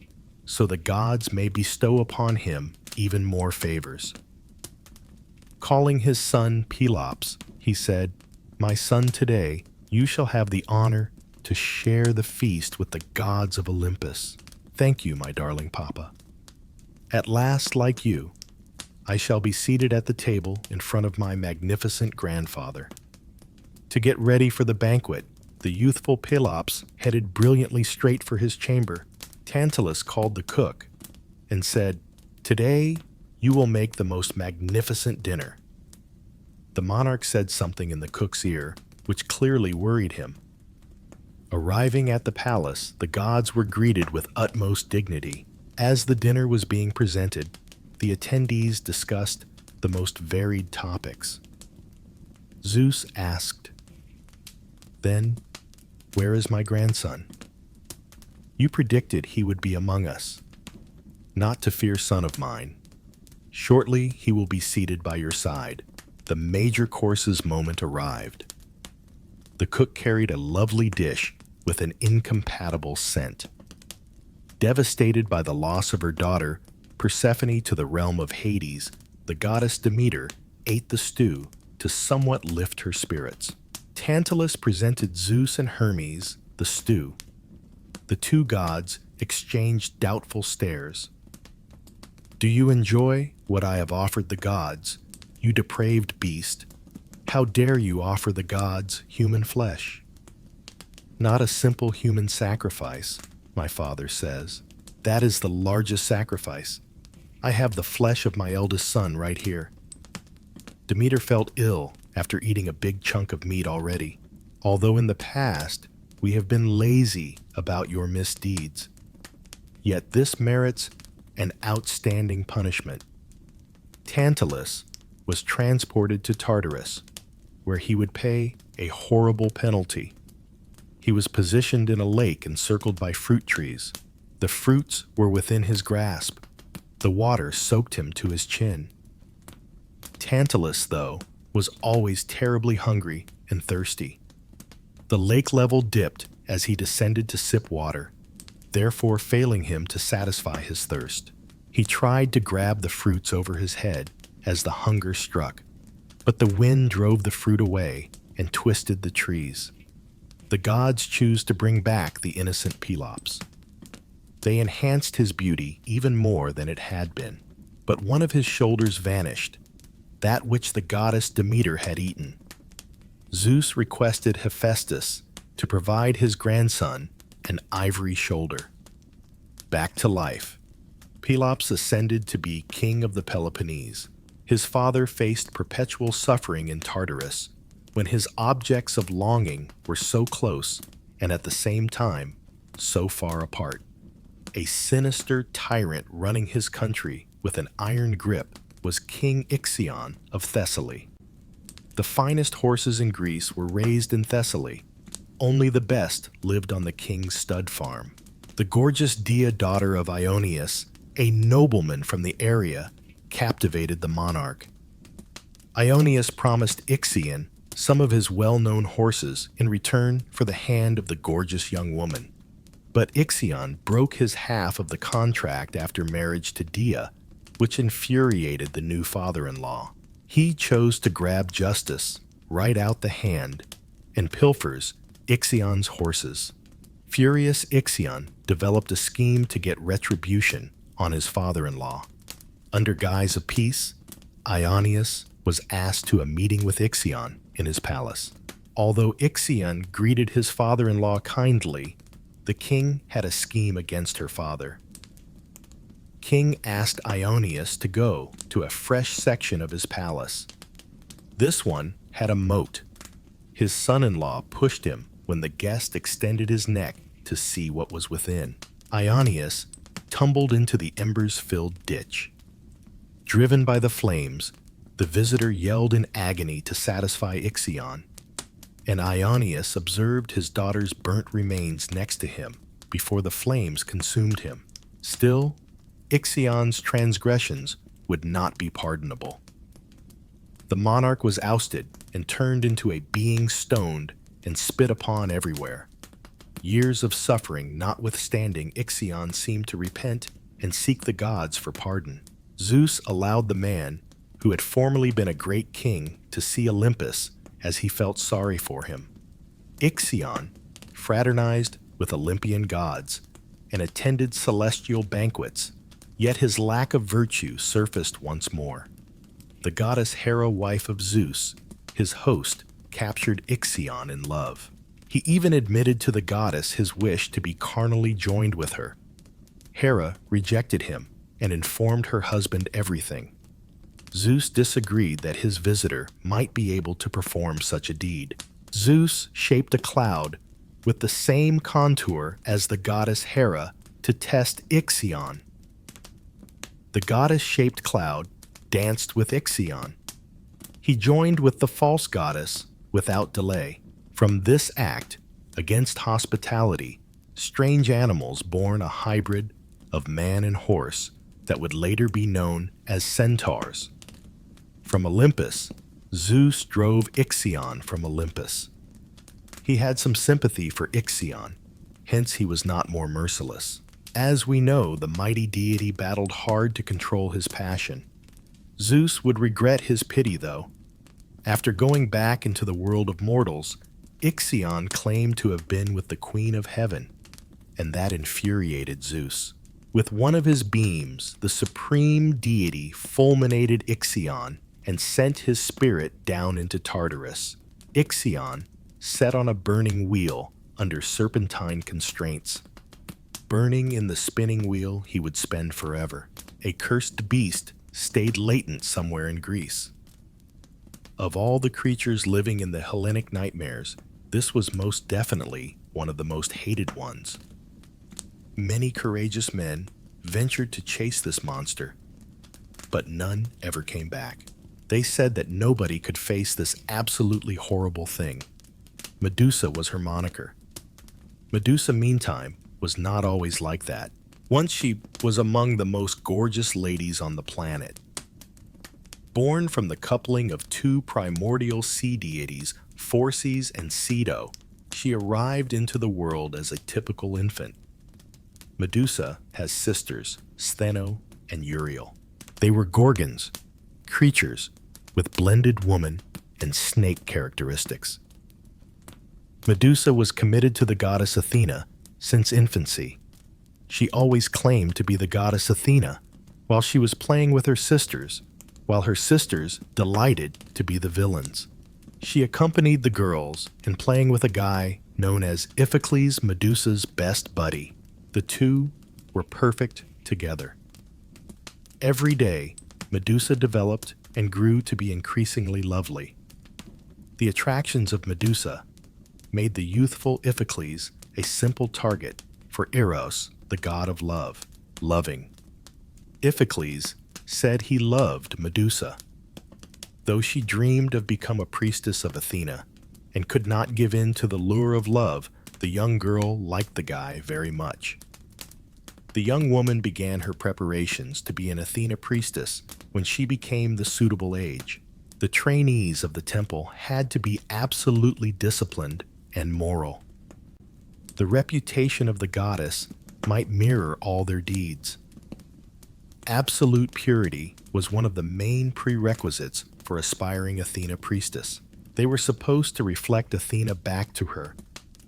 so the gods may bestow upon him even more favors. Calling his son Pelops, he said, "My son, today you shall have the honor to share the feast with the gods of Olympus. Thank you, my darling papa. At last, like you, I shall be seated at the table in front of my magnificent grandfather." To get ready for the banquet, the youthful Pelops headed brilliantly straight for his chamber. Tantalus called the cook and said, "Today you will make the most magnificent dinner." The monarch said something in the cook's ear, which clearly worried him. Arriving at the palace, the gods were greeted with utmost dignity. As the dinner was being presented, the attendees discussed the most varied topics. Zeus asked, "Then, where is my grandson? You predicted he would be among us. Not to fear, son of mine. Shortly he will be seated by your side." The major courses moment arrived. The cook carried a lovely dish with an incompatible scent. Devastated by the loss of her daughter, Persephone, to the realm of Hades, the goddess Demeter ate the stew to somewhat lift her spirits. Tantalus presented Zeus and Hermes the stew. The two gods exchanged doubtful stares. "Do you enjoy what I have offered the gods, you depraved beast? How dare you offer the gods human flesh?" "Not a simple human sacrifice," my father says. "That is the largest sacrifice. I have the flesh of my eldest son right here." Demeter felt ill after eating a big chunk of meat already. "Although in the past we have been lazy about your misdeeds, yet this merits an outstanding punishment." Tantalus was transported to Tartarus, where he would pay a horrible penalty. He was positioned in a lake encircled by fruit trees. The fruits were within his grasp. The water soaked him to his chin. Tantalus, though, was always terribly hungry and thirsty. The lake level dipped as he descended to sip water. therefore failing him to satisfy his thirst. He tried to grab the fruits over his head as the hunger struck, but the wind drove the fruit away and twisted the trees. The gods choose to bring back the innocent Pelops. They enhanced his beauty even more than it had been, but one of his shoulders vanished, that which the goddess Demeter had eaten. Zeus requested Hephaestus to provide his grandson an ivory shoulder. Back to life, Pelops ascended to be king of the Peloponnese. His father faced perpetual suffering in Tartarus when his objects of longing were so close and at the same time so far apart. A sinister tyrant running his country with an iron grip was King Ixion of Thessaly. The finest horses in Greece were raised in Thessaly. Only the best lived on the king's stud farm. The gorgeous Dia, daughter of Ionius, a nobleman from the area, captivated the monarch. Ionius promised Ixion some of his well-known horses in return for the hand of the gorgeous young woman. But Ixion broke his half of the contract after marriage to Dia, which infuriated the new father-in-law. He chose to grab justice right out the hand and pilfers Ixion's horses. Furious Ixion developed a scheme to get retribution on his father-in-law. Under guise of peace, Ionius was asked to a meeting with Ixion in his palace. Although Ixion greeted his father-in-law kindly, the king had a scheme against her father. King asked Ionius to go to a fresh section of his palace. This one had a moat. His son-in-law pushed him when the guest extended his neck to see what was within. Ionius tumbled into the embers-filled ditch. Driven by the flames, the visitor yelled in agony to satisfy Ixion, and Ionius observed his daughter's burnt remains next to him before the flames consumed him. Still, Ixion's transgressions would not be pardonable. The monarch was ousted and turned into a being stoned and spit upon everywhere. Years of suffering notwithstanding, Ixion seemed to repent and seek the gods for pardon. Zeus allowed the man who had formerly been a great king to see Olympus as he felt sorry for him. Ixion fraternized with Olympian gods and attended celestial banquets, yet his lack of virtue surfaced once more. The goddess Hera, wife of Zeus, his host, captured Ixion in love. He even admitted to the goddess his wish to be carnally joined with her. Hera rejected him and informed her husband everything. Zeus disagreed that his visitor might be able to perform such a deed. Zeus shaped a cloud with the same contour as the goddess Hera to test Ixion. The goddess-shaped cloud danced with Ixion. He joined with the false goddess without delay. From this act against hospitality, strange animals born a hybrid of man and horse that would later be known as centaurs. From Olympus, Zeus drove Ixion from Olympus. He had some sympathy for Ixion, hence he was not more merciless. As we know, the mighty deity battled hard to control his passion. Zeus would regret his pity, though. After going back into the world of mortals, Ixion claimed to have been with the Queen of Heaven, and that infuriated Zeus. With one of his beams, the supreme deity fulminated Ixion and sent his spirit down into Tartarus. Ixion sat on a burning wheel under serpentine constraints. Burning in the spinning wheel he would spend forever. A cursed beast stayed latent somewhere in Greece. Of all the creatures living in the Hellenic nightmares, this was most definitely one of the most hated ones. Many courageous men ventured to chase this monster, but none ever came back. They said that nobody could face this absolutely horrible thing. Medusa was her moniker. Medusa, meantime, was not always like that. Once she was among the most gorgeous ladies on the planet. Born from the coupling of two primordial sea deities, Phorcys and Ceto, she arrived into the world as a typical infant. Medusa has sisters, Stheno and Uriel. They were Gorgons, creatures with blended woman and snake characteristics. Medusa was committed to the goddess Athena since infancy. She always claimed to be the goddess Athena while she was playing with her sisters, while her sisters delighted to be the villains. She accompanied the girls in playing with a guy known as Iphicles, Medusa's best buddy. The two were perfect together. Every day, Medusa developed and grew to be increasingly lovely. The attractions of Medusa made the youthful Iphicles a simple target for Eros, the god of love, loving. Iphicles said he loved Medusa. Though she dreamed of becoming a priestess of Athena and could not give in to the lure of love, the young girl liked the guy very much. The young woman began her preparations to be an Athena priestess when she became the suitable age. The trainees of the temple had to be absolutely disciplined and moral. The reputation of the goddess might mirror all their deeds. Absolute purity was one of the main prerequisites for aspiring Athena priestess. They were supposed to reflect Athena back to her.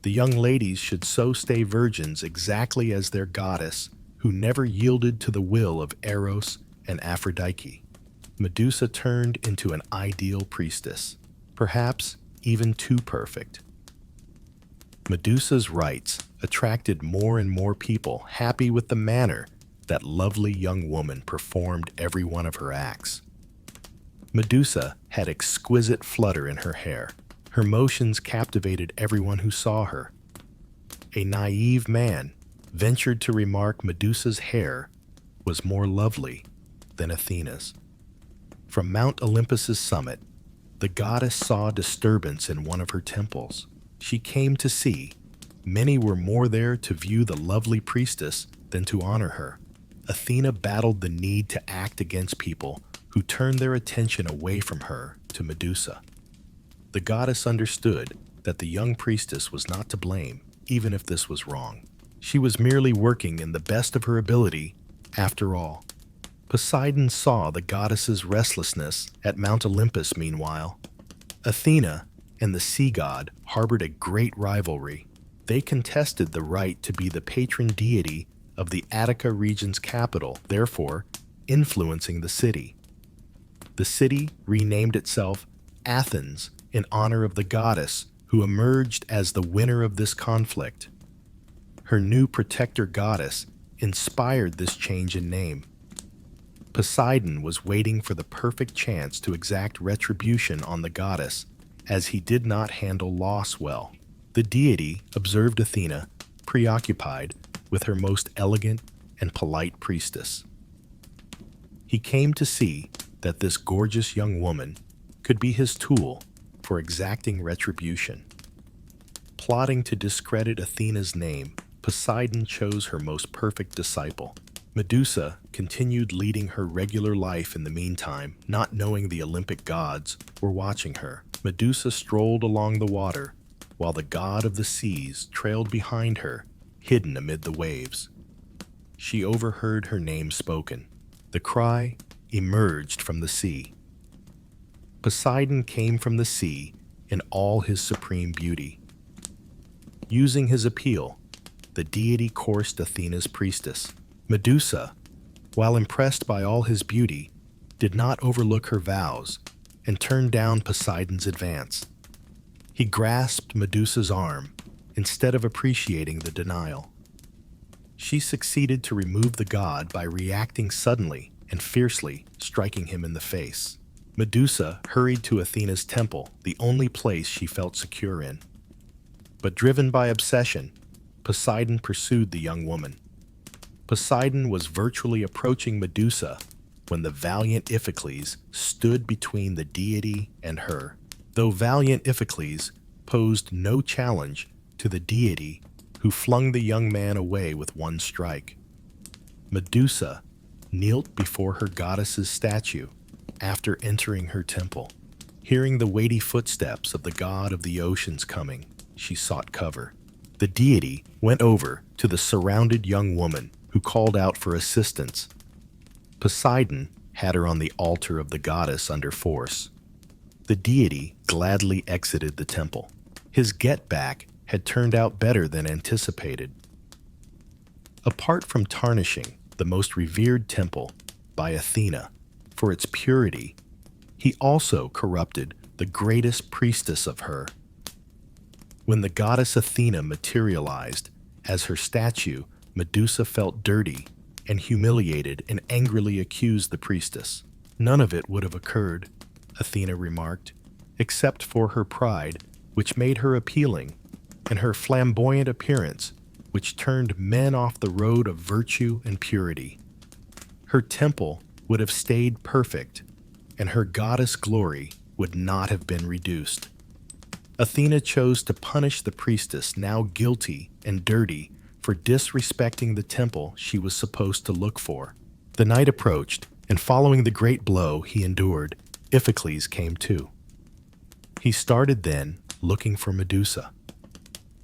The young ladies should so stay virgins exactly as their goddess, who never yielded to the will of Eros and Aphrodite. Medusa turned into an ideal priestess, perhaps even too perfect. Medusa's rites attracted more and more people, happy with the manner that lovely young woman performed every one of her acts. Medusa had exquisite flutter in her hair. Her motions captivated everyone who saw her. A naive man ventured to remark Medusa's hair was more lovely than Athena's. From Mount Olympus's summit, the goddess saw disturbance in one of her temples. She came to see. Many were more there to view the lovely priestess than to honor her. Athena battled the need to act against people who turned their attention away from her to Medusa. The goddess understood that the young priestess was not to blame, even if this was wrong. She was merely working in the best of her ability, after all. Poseidon saw the goddess's restlessness at Mount Olympus meanwhile. Athena and the sea god harbored a great rivalry. They contested the right to be the patron deity of the Attica region's capital, therefore influencing the city. The city renamed itself Athens in honor of the goddess who emerged as the winner of this conflict. Her new protector goddess inspired this change in name. Poseidon was waiting for the perfect chance to exact retribution on the goddess, as he did not handle loss well. The deity observed Athena, preoccupied with her most elegant and polite priestess. He came to see that this gorgeous young woman could be his tool for exacting retribution. Plotting to discredit Athena's name, Poseidon chose her most perfect disciple. Medusa continued leading her regular life in the meantime, not knowing the Olympic gods were watching her. Medusa strolled along the water, while the god of the seas trailed behind her, hidden amid the waves. She overheard her name spoken. The cry emerged from the sea. Poseidon came from the sea in all his supreme beauty. Using his appeal, the deity coursed Athena's priestess. Medusa, while impressed by all his beauty, did not overlook her vows and turned down Poseidon's advance. He grasped Medusa's arm instead of appreciating the denial. She succeeded to remove the god by reacting suddenly and fiercely, striking him in the face. Medusa hurried to Athena's temple, the only place she felt secure in. But driven by obsession, Poseidon pursued the young woman. Poseidon was virtually approaching Medusa when the valiant Iphicles stood between the deity and her. Though valiant Iphicles posed no challenge to the deity, who flung the young man away with one strike. Medusa knelt before her goddess's statue after entering her temple. Hearing the weighty footsteps of the god of the oceans coming, she sought cover. The deity went over to the surrounded young woman who called out for assistance. Poseidon had her on the altar of the goddess under force. The deity gladly exited the temple. His get-back had turned out better than anticipated. Apart from tarnishing the most revered temple by Athena for its purity, he also corrupted the greatest priestess of her. When the goddess Athena materialized as her statue, Medusa felt dirty and humiliated and angrily accused the priestess. None of it would have occurred, Athena remarked, except for her pride, which made her appealing, and her flamboyant appearance, which turned men off the road of virtue and purity. Her temple would have stayed perfect, and her goddess glory would not have been reduced. Athena chose to punish the priestess, now guilty and dirty, for disrespecting the temple she was supposed to look for. The night approached, and following the great blow he endured, Iphicles came too. He started then looking for Medusa.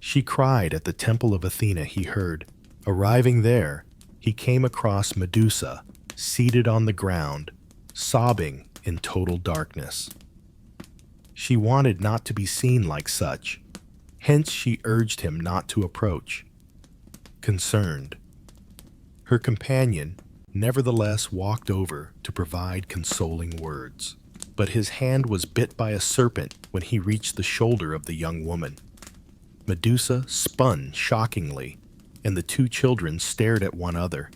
She cried at the temple of Athena, he heard. Arriving there, he came across Medusa, seated on the ground, sobbing in total darkness. She wanted not to be seen like such, hence she urged him not to approach. Concerned, her companion nevertheless walked over to provide consoling words, but his hand was bit by a serpent when he reached the shoulder of the young woman. Medusa spun shockingly, and the two children stared at one another.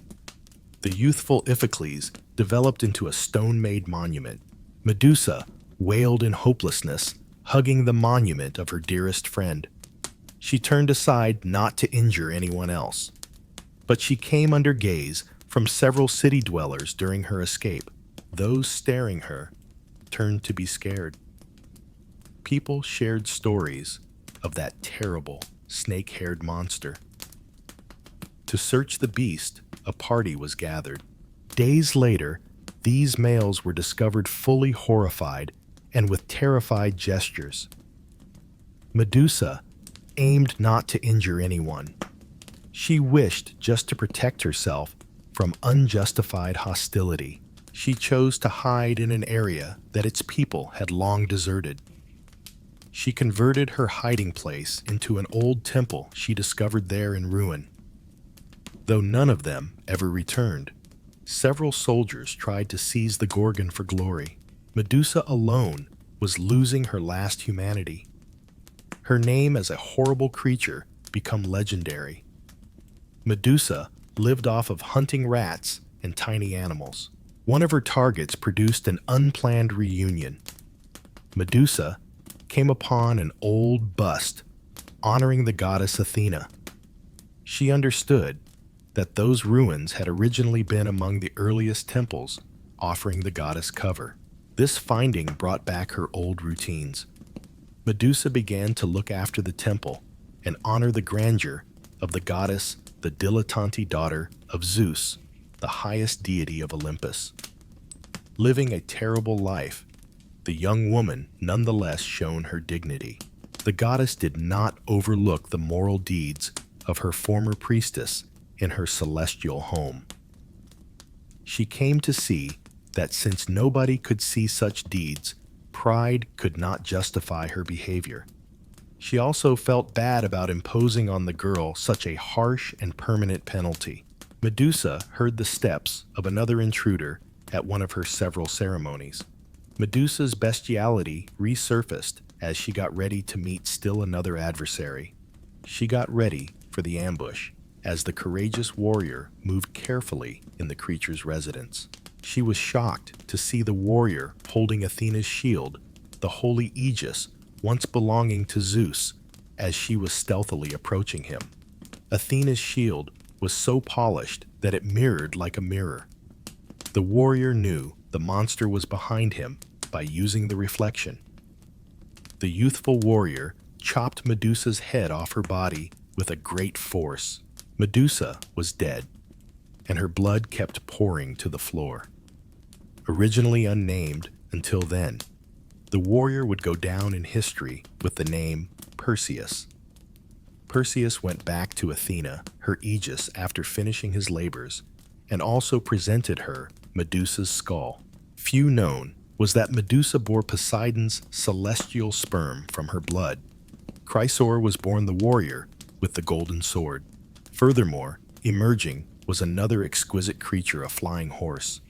The youthful Iphicles developed into a stone-made monument. Medusa wailed in hopelessness, hugging the monument of her dearest friend. She turned aside not to injure anyone else, but she came under gaze from several city dwellers during her escape. Those staring her turned to be scared. People shared stories of that terrible snake-haired monster. To search the beast, a party was gathered. Days later, these males were discovered fully horrified and with terrified gestures. Medusa aimed not to injure anyone. She wished just to protect herself from unjustified hostility. She chose to hide in an area that its people had long deserted. She converted her hiding place into an old temple she discovered there in ruin. Though none of them ever returned, several soldiers tried to seize the Gorgon for glory. Medusa alone was losing her last humanity. Her name as a horrible creature became legendary. Medusa lived off of hunting rats and tiny animals. One of her targets produced an unplanned reunion. Medusa came upon an old bust honoring the goddess Athena. She understood that those ruins had originally been among the earliest temples offering the goddess cover. This finding brought back her old routines. Medusa began to look after the temple and honor the grandeur of the goddess, the dilettante daughter of Zeus, the highest deity of Olympus. Living a terrible life, the young woman nonetheless shone her dignity. The goddess did not overlook the moral deeds of her former priestess in her celestial home. She came to see that since nobody could see such deeds, pride could not justify her behavior. She also felt bad about imposing on the girl such a harsh and permanent penalty. Medusa heard the steps of another intruder at one of her several ceremonies. Medusa's bestiality resurfaced as she got ready to meet still another adversary. She got ready for the ambush as the courageous warrior moved carefully in the creature's residence. She was shocked to see the warrior holding Athena's shield, the holy aegis once belonging to Zeus, as she was stealthily approaching him. Athena's shield was so polished that it mirrored like a mirror. The warrior knew the monster was behind him by using the reflection. The youthful warrior chopped Medusa's head off her body with a great force. Medusa was dead, and her blood kept pouring to the floor. Originally unnamed until then, the warrior would go down in history with the name Perseus. Perseus went back to Athena, her aegis, after finishing his labors, and also presented her Medusa's skull. Few known was that Medusa bore Poseidon's celestial sperm from her blood. Chrysaor was born the warrior with the golden sword. Furthermore, emerging was another exquisite creature, a flying horse.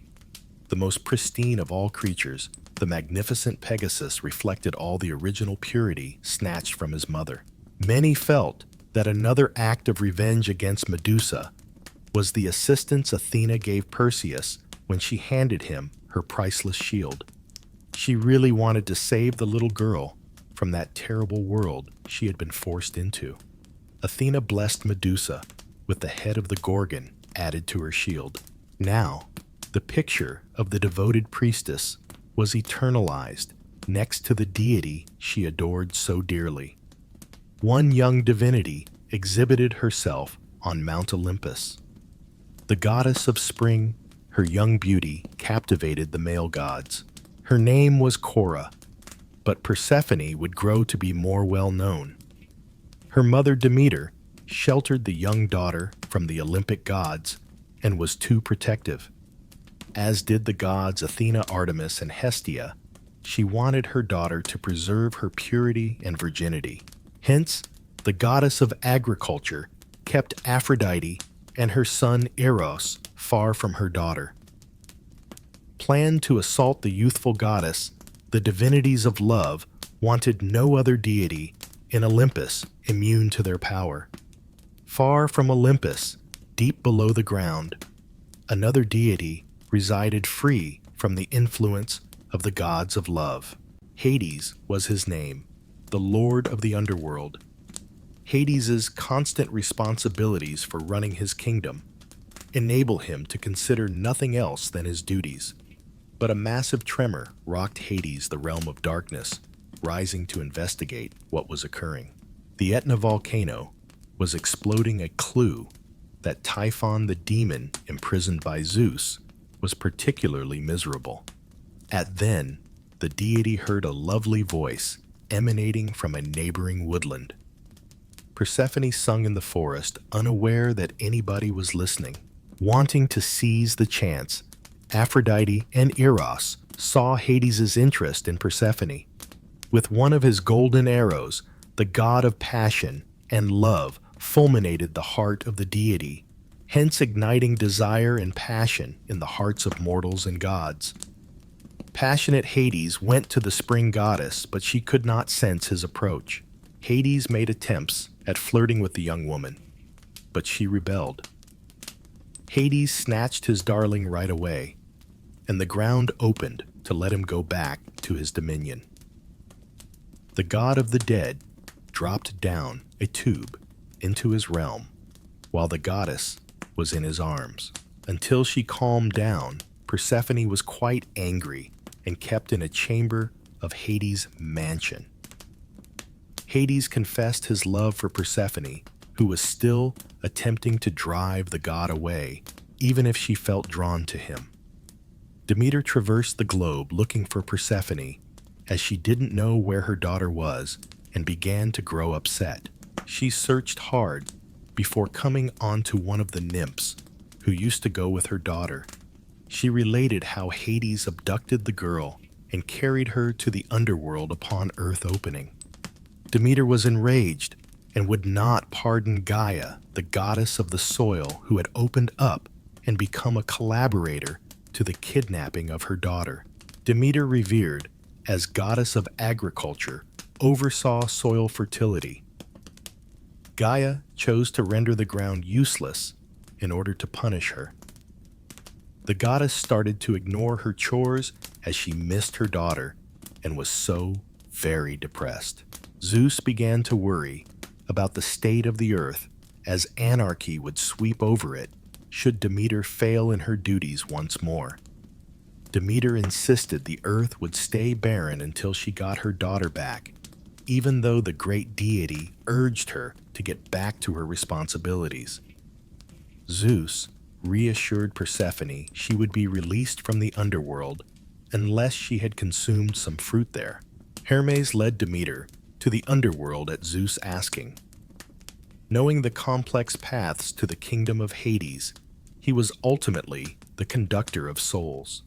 The most pristine of all creatures, the magnificent Pegasus reflected all the original purity snatched from his mother. Many felt that another act of revenge against Medusa was the assistance Athena gave Perseus when she handed him her priceless shield. She really wanted to save the little girl from that terrible world she had been forced into. Athena blessed Medusa with the head of the Gorgon added to her shield. Now, the picture of the devoted priestess was eternalized next to the deity she adored so dearly. One young divinity exhibited herself on Mount Olympus. The goddess of spring, her young beauty captivated the male gods. Her name was Cora, but Persephone would grow to be more well known. Her mother Demeter sheltered the young daughter from the Olympic gods and was too protective. As did the gods Athena, Artemis, and Hestia, she wanted her daughter to preserve her purity and virginity. Hence, the goddess of agriculture kept Aphrodite and her son Eros far from her daughter. Planned to assault the youthful goddess, the divinities of love wanted no other deity in Olympus immune to their power. Far from Olympus, deep below the ground, another deity resided free from the influence of the gods of love. Hades was his name, the lord of the underworld. Hades's constant responsibilities for running his kingdom enable him to consider nothing else than his duties. But a massive tremor rocked Hades, the realm of darkness, rising to investigate what was occurring. The Etna volcano was exploding, a clue that Typhon the demon, imprisoned by Zeus, was particularly miserable. At then, the deity heard a lovely voice emanating from a neighboring woodland. Persephone sung in the forest, unaware that anybody was listening. Wanting to seize the chance, Aphrodite and Eros saw Hades's interest in Persephone. With one of his golden arrows, the god of passion and love fulminated the heart of the deity, hence igniting desire and passion in the hearts of mortals and gods. Passionate Hades went to the spring goddess, but she could not sense his approach. Hades made attempts at flirting with the young woman, but she rebelled. Hades snatched his darling right away, and the ground opened to let him go back to his dominion. The god of the dead dropped down a tube into his realm, while the goddess was in his arms. Until she calmed down, Persephone was quite angry and kept in a chamber of Hades' mansion. Hades confessed his love for Persephone, who was still attempting to drive the god away, even if she felt drawn to him. Demeter traversed the globe looking for Persephone, as she didn't know where her daughter was and began to grow upset. She searched hard before coming onto one of the nymphs who used to go with her daughter. She related how Hades abducted the girl and carried her to the underworld upon Earth opening. Demeter was enraged and would not pardon Gaia, the goddess of the soil, who had opened up and become a collaborator to the kidnapping of her daughter. Demeter, revered as goddess of agriculture, oversaw soil fertility. Gaia chose to render the ground useless in order to punish her. The goddess started to ignore her chores as she missed her daughter and was so very depressed. Zeus began to worry about the state of the earth, as anarchy would sweep over it should Demeter fail in her duties once more. Demeter insisted the earth would stay barren until she got her daughter back, even though the great deity urged her to get back to her responsibilities. Zeus reassured Persephone she would be released from the underworld unless she had consumed some fruit there. Hermes led Demeter to the underworld at Zeus' asking. Knowing the complex paths to the kingdom of Hades, he was ultimately the conductor of souls.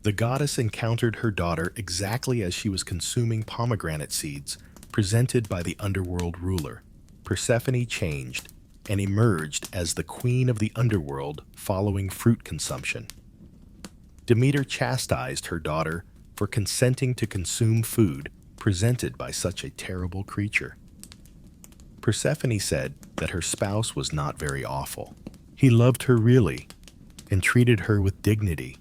The goddess encountered her daughter exactly as she was consuming pomegranate seeds presented by the underworld ruler. Persephone changed and emerged as the queen of the underworld following fruit consumption. Demeter chastised her daughter for consenting to consume food presented by such a terrible creature. Persephone said that her spouse was not very awful. He loved her really and treated her with dignity.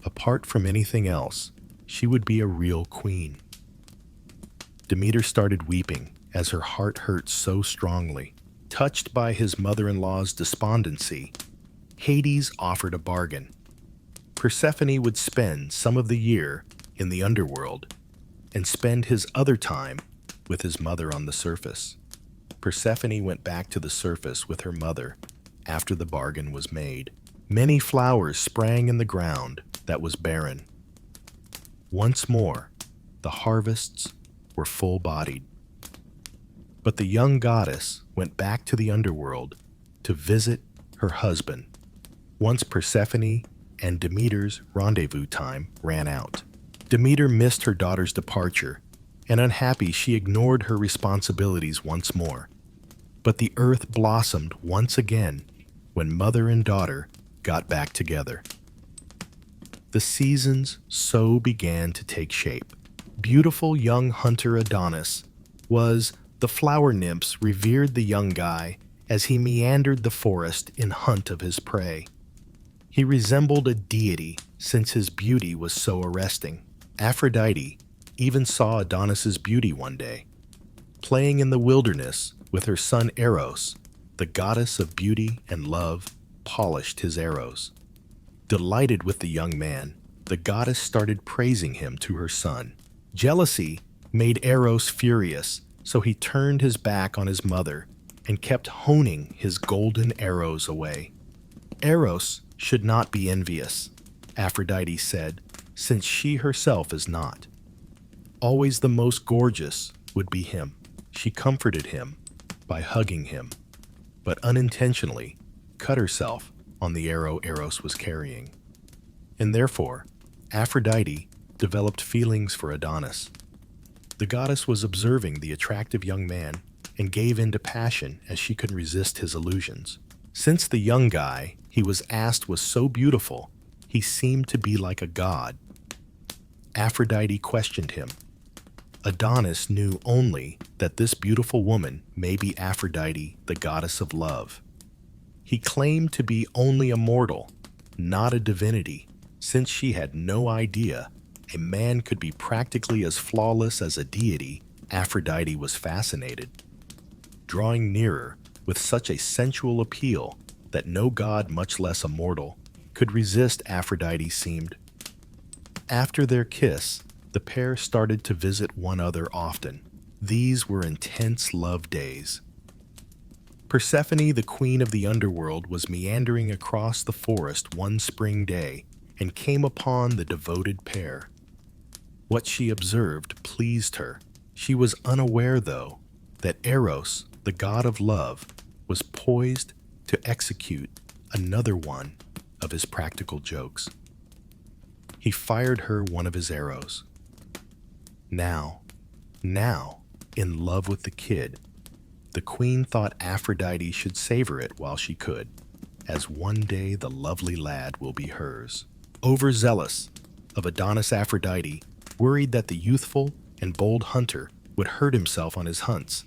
Apart from anything else, she would be a real queen. Demeter started weeping as her heart hurt so strongly. Touched by his mother-in-law's despondency, Hades offered a bargain. Persephone would spend some of the year in the underworld and spend his other time with his mother on the surface. Persephone went back to the surface with her mother after the bargain was made. Many flowers sprang in the ground that was barren. Once more, the harvests were full-bodied. But the young goddess went back to the underworld to visit her husband once Persephone and Demeter's rendezvous time ran out. Demeter missed her daughter's departure, and unhappy she ignored her responsibilities once more. But the earth blossomed once again when mother and daughter got back together. The seasons so began to take shape. Beautiful young hunter Adonis was the flower nymphs revered the young guy as he meandered the forest in hunt of his prey. He resembled a deity since his beauty was so arresting. Aphrodite even saw Adonis's beauty one day. Playing in the wilderness with her son Eros, the goddess of beauty and love polished his arrows. Delighted with the young man, the goddess started praising him to her son. Jealousy made Eros furious, so he turned his back on his mother and kept honing his golden arrows away. Eros should not be envious, Aphrodite said, since she herself is not. Always the most gorgeous would be him. She comforted him by hugging him, but unintentionally cut herself on the arrow Eros was carrying. And therefore, Aphrodite developed feelings for Adonis. The goddess was observing the attractive young man and gave in to passion as she could resist his illusions. Since the young guy he was asked was so beautiful, he seemed to be like a god. Aphrodite questioned him. Adonis knew only that this beautiful woman may be Aphrodite, the goddess of love. He claimed to be only a mortal, not a divinity, since she had no idea a man could be practically as flawless as a deity. Aphrodite was fascinated. Drawing nearer with such a sensual appeal that no god, much less a mortal, could resist, Aphrodite seemed. After their kiss, the pair started to visit one another often. These were intense love days. Persephone, the queen of the underworld, was meandering across the forest one spring day and came upon the devoted pair. What she observed pleased her. She was unaware, though, that Eros, the god of love, was poised to execute another one of his practical jokes. He fired her one of his arrows. Now, in love with the kid, the queen thought Aphrodite should savor it while she could, as one day the lovely lad will be hers. Overzealous of Adonis, Aphrodite worried that the youthful and bold hunter would hurt himself on his hunts.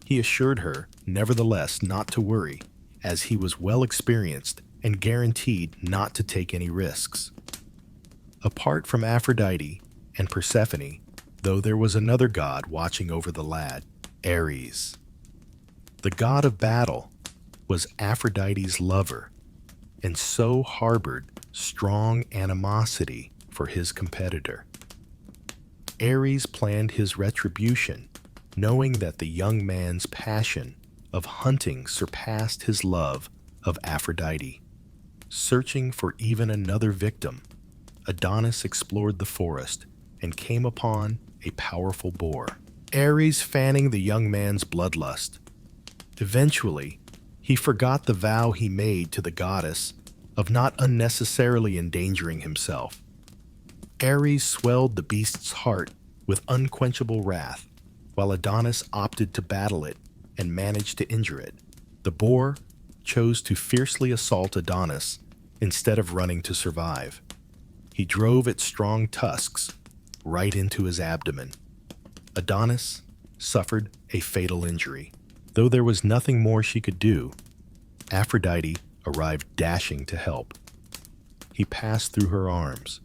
He assured her, nevertheless, not to worry, as he was well experienced and guaranteed not to take any risks. Apart from Aphrodite and Persephone, though, there was another god watching over the lad, Ares. The god of battle was Aphrodite's lover, and so harbored strong animosity for his competitor. Ares planned his retribution, knowing that the young man's passion of hunting surpassed his love of Aphrodite. Searching for even another victim, Adonis explored the forest and came upon a powerful boar. Ares, fanning the young man's bloodlust, Eventually, he forgot the vow he made to the goddess of not unnecessarily endangering himself. Ares swelled the beast's heart with unquenchable wrath, while Adonis opted to battle it and managed to injure it. The boar chose to fiercely assault Adonis instead of running to survive. He drove its strong tusks right into his abdomen. Adonis suffered a fatal injury. Though there was nothing more she could do, Aphrodite arrived dashing to help. He passed through her arms.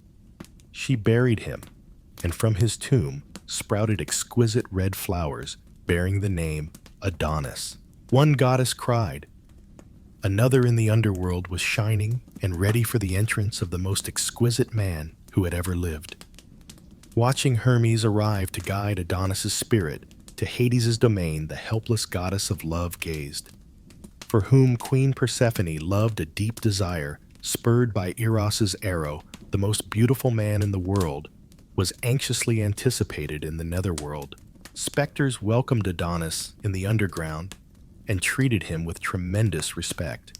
She buried him, and from his tomb sprouted exquisite red flowers bearing the name Adonis. One goddess cried. Another in the underworld was shining and ready for the entrance of the most exquisite man who had ever lived. Watching Hermes arrive to guide Adonis's spirit to Hades' domain, the helpless goddess of love gazed, for whom Queen Persephone loved a deep desire, spurred by Eros's arrow. The most beautiful man in the world was anxiously anticipated in the netherworld. Specters welcomed Adonis in the underground and treated him with tremendous respect.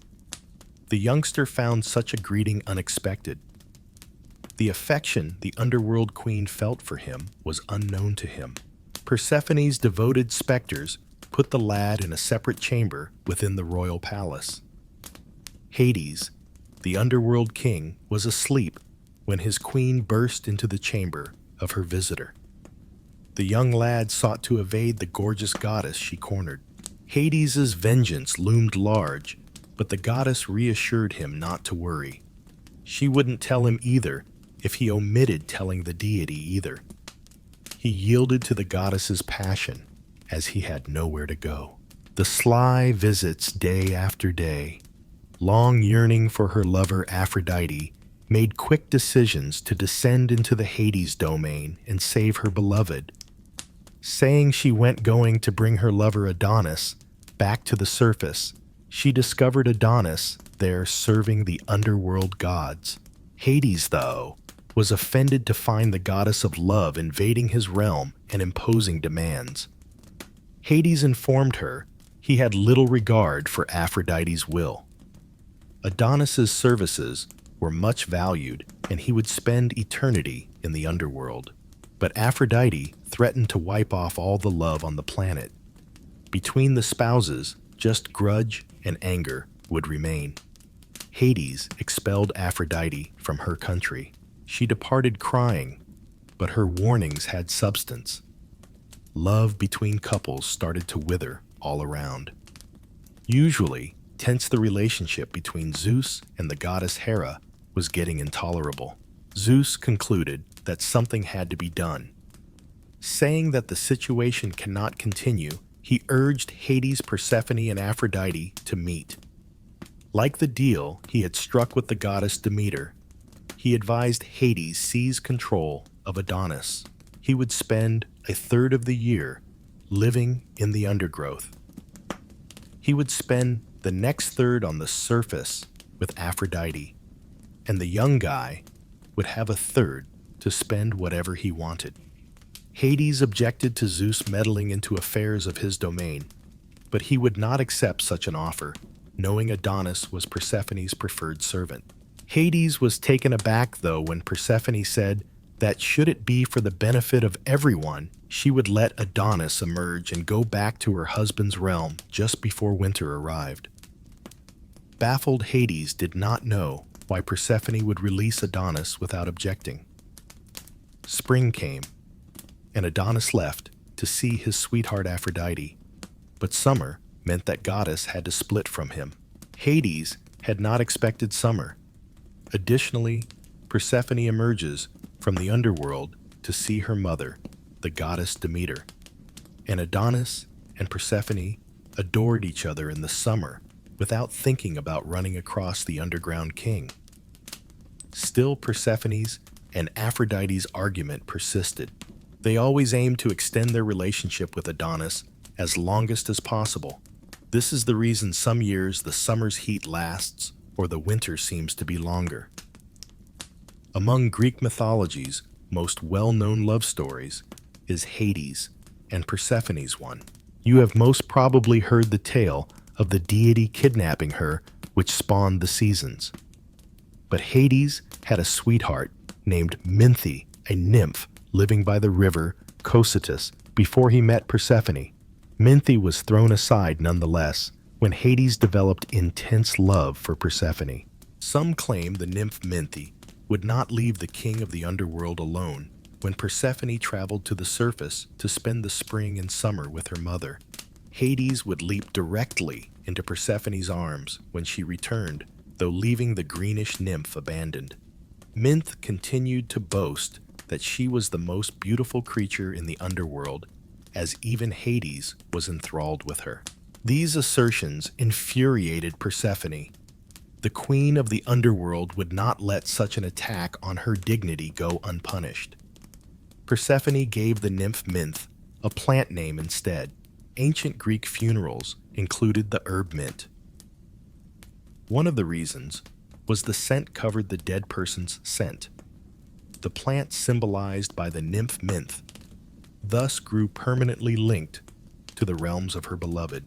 The youngster found such a greeting unexpected. The affection the underworld queen felt for him was unknown to him. Persephone's devoted specters put the lad in a separate chamber within the royal palace. Hades, the underworld king, was asleep when his queen burst into the chamber of her visitor. The young lad sought to evade the gorgeous goddess she cornered. Hades' vengeance loomed large, but the goddess reassured him not to worry. She wouldn't tell him either if he omitted telling the deity either. He yielded to the goddess's passion, as he had nowhere to go. The sly visits day after day, long yearning for her lover Aphrodite, made quick decisions to descend into the Hades domain and save her beloved. Saying she went going to bring her lover Adonis back to the surface, she discovered Adonis there serving the underworld gods. Hades, though, was offended to find the goddess of love invading his realm and imposing demands. Hades informed her he had little regard for Aphrodite's will. Adonis's services were much valued, and he would spend eternity in the underworld. But Aphrodite threatened to wipe off all the love on the planet. Between the spouses, just grudge and anger would remain. Hades expelled Aphrodite from her country. She departed crying, but her warnings had substance. Love between couples started to wither all around. Usually, tense the relationship between Zeus and the goddess Hera was getting intolerable. Zeus concluded that something had to be done. Saying that the situation cannot continue, he urged Hades, Persephone, and Aphrodite to meet. Like the deal he had struck with the goddess Demeter, he advised Hades seize control of Adonis. He would spend a third of the year living in the undergrowth. He would spend the next third on the surface with Aphrodite, and the young guy would have a third to spend whatever he wanted. Hades objected to Zeus meddling into affairs of his domain, but he would not accept such an offer, knowing Adonis was Persephone's preferred servant. Hades was taken aback, though, when Persephone said that should it be for the benefit of everyone, she would let Adonis emerge and go back to her husband's realm just before winter arrived. Baffled Hades did not know why Persephone would release Adonis without objecting. Spring came, and Adonis left to see his sweetheart Aphrodite, but summer meant that goddess had to split from him. Hades had not expected summer. Additionally, Persephone emerges from the underworld to see her mother, the goddess Demeter, and Adonis and Persephone adored each other in the summer without thinking about running across the underground king. Still, Persephone's and Aphrodite's argument persisted. They always aimed to extend their relationship with Adonis as longest as possible. This is the reason some years the summer's heat lasts or the winter seems to be longer. Among Greek mythology's most well-known love stories is Hades and Persephone's one. You have most probably heard the tale of the deity kidnapping her, which spawned the seasons. But Hades had a sweetheart named Minthe, a nymph living by the river Cocytus, before he met Persephone. Minthe was thrown aside nonetheless when Hades developed intense love for Persephone. Some claim the nymph Minthe would not leave the king of the underworld alone when Persephone traveled to the surface to spend the spring and summer with her mother. Hades would leap directly into Persephone's arms when she returned, though leaving the greenish nymph abandoned. Minthe continued to boast that she was the most beautiful creature in the underworld, as even Hades was enthralled with her. These assertions infuriated Persephone. The queen of the underworld would not let such an attack on her dignity go unpunished. Persephone gave the nymph Minthe a plant name instead. Ancient Greek funerals included the herb mint. One of the reasons was the scent covered the dead person's scent. The plant symbolized by the nymph Minthe thus grew permanently linked to the realms of her beloved.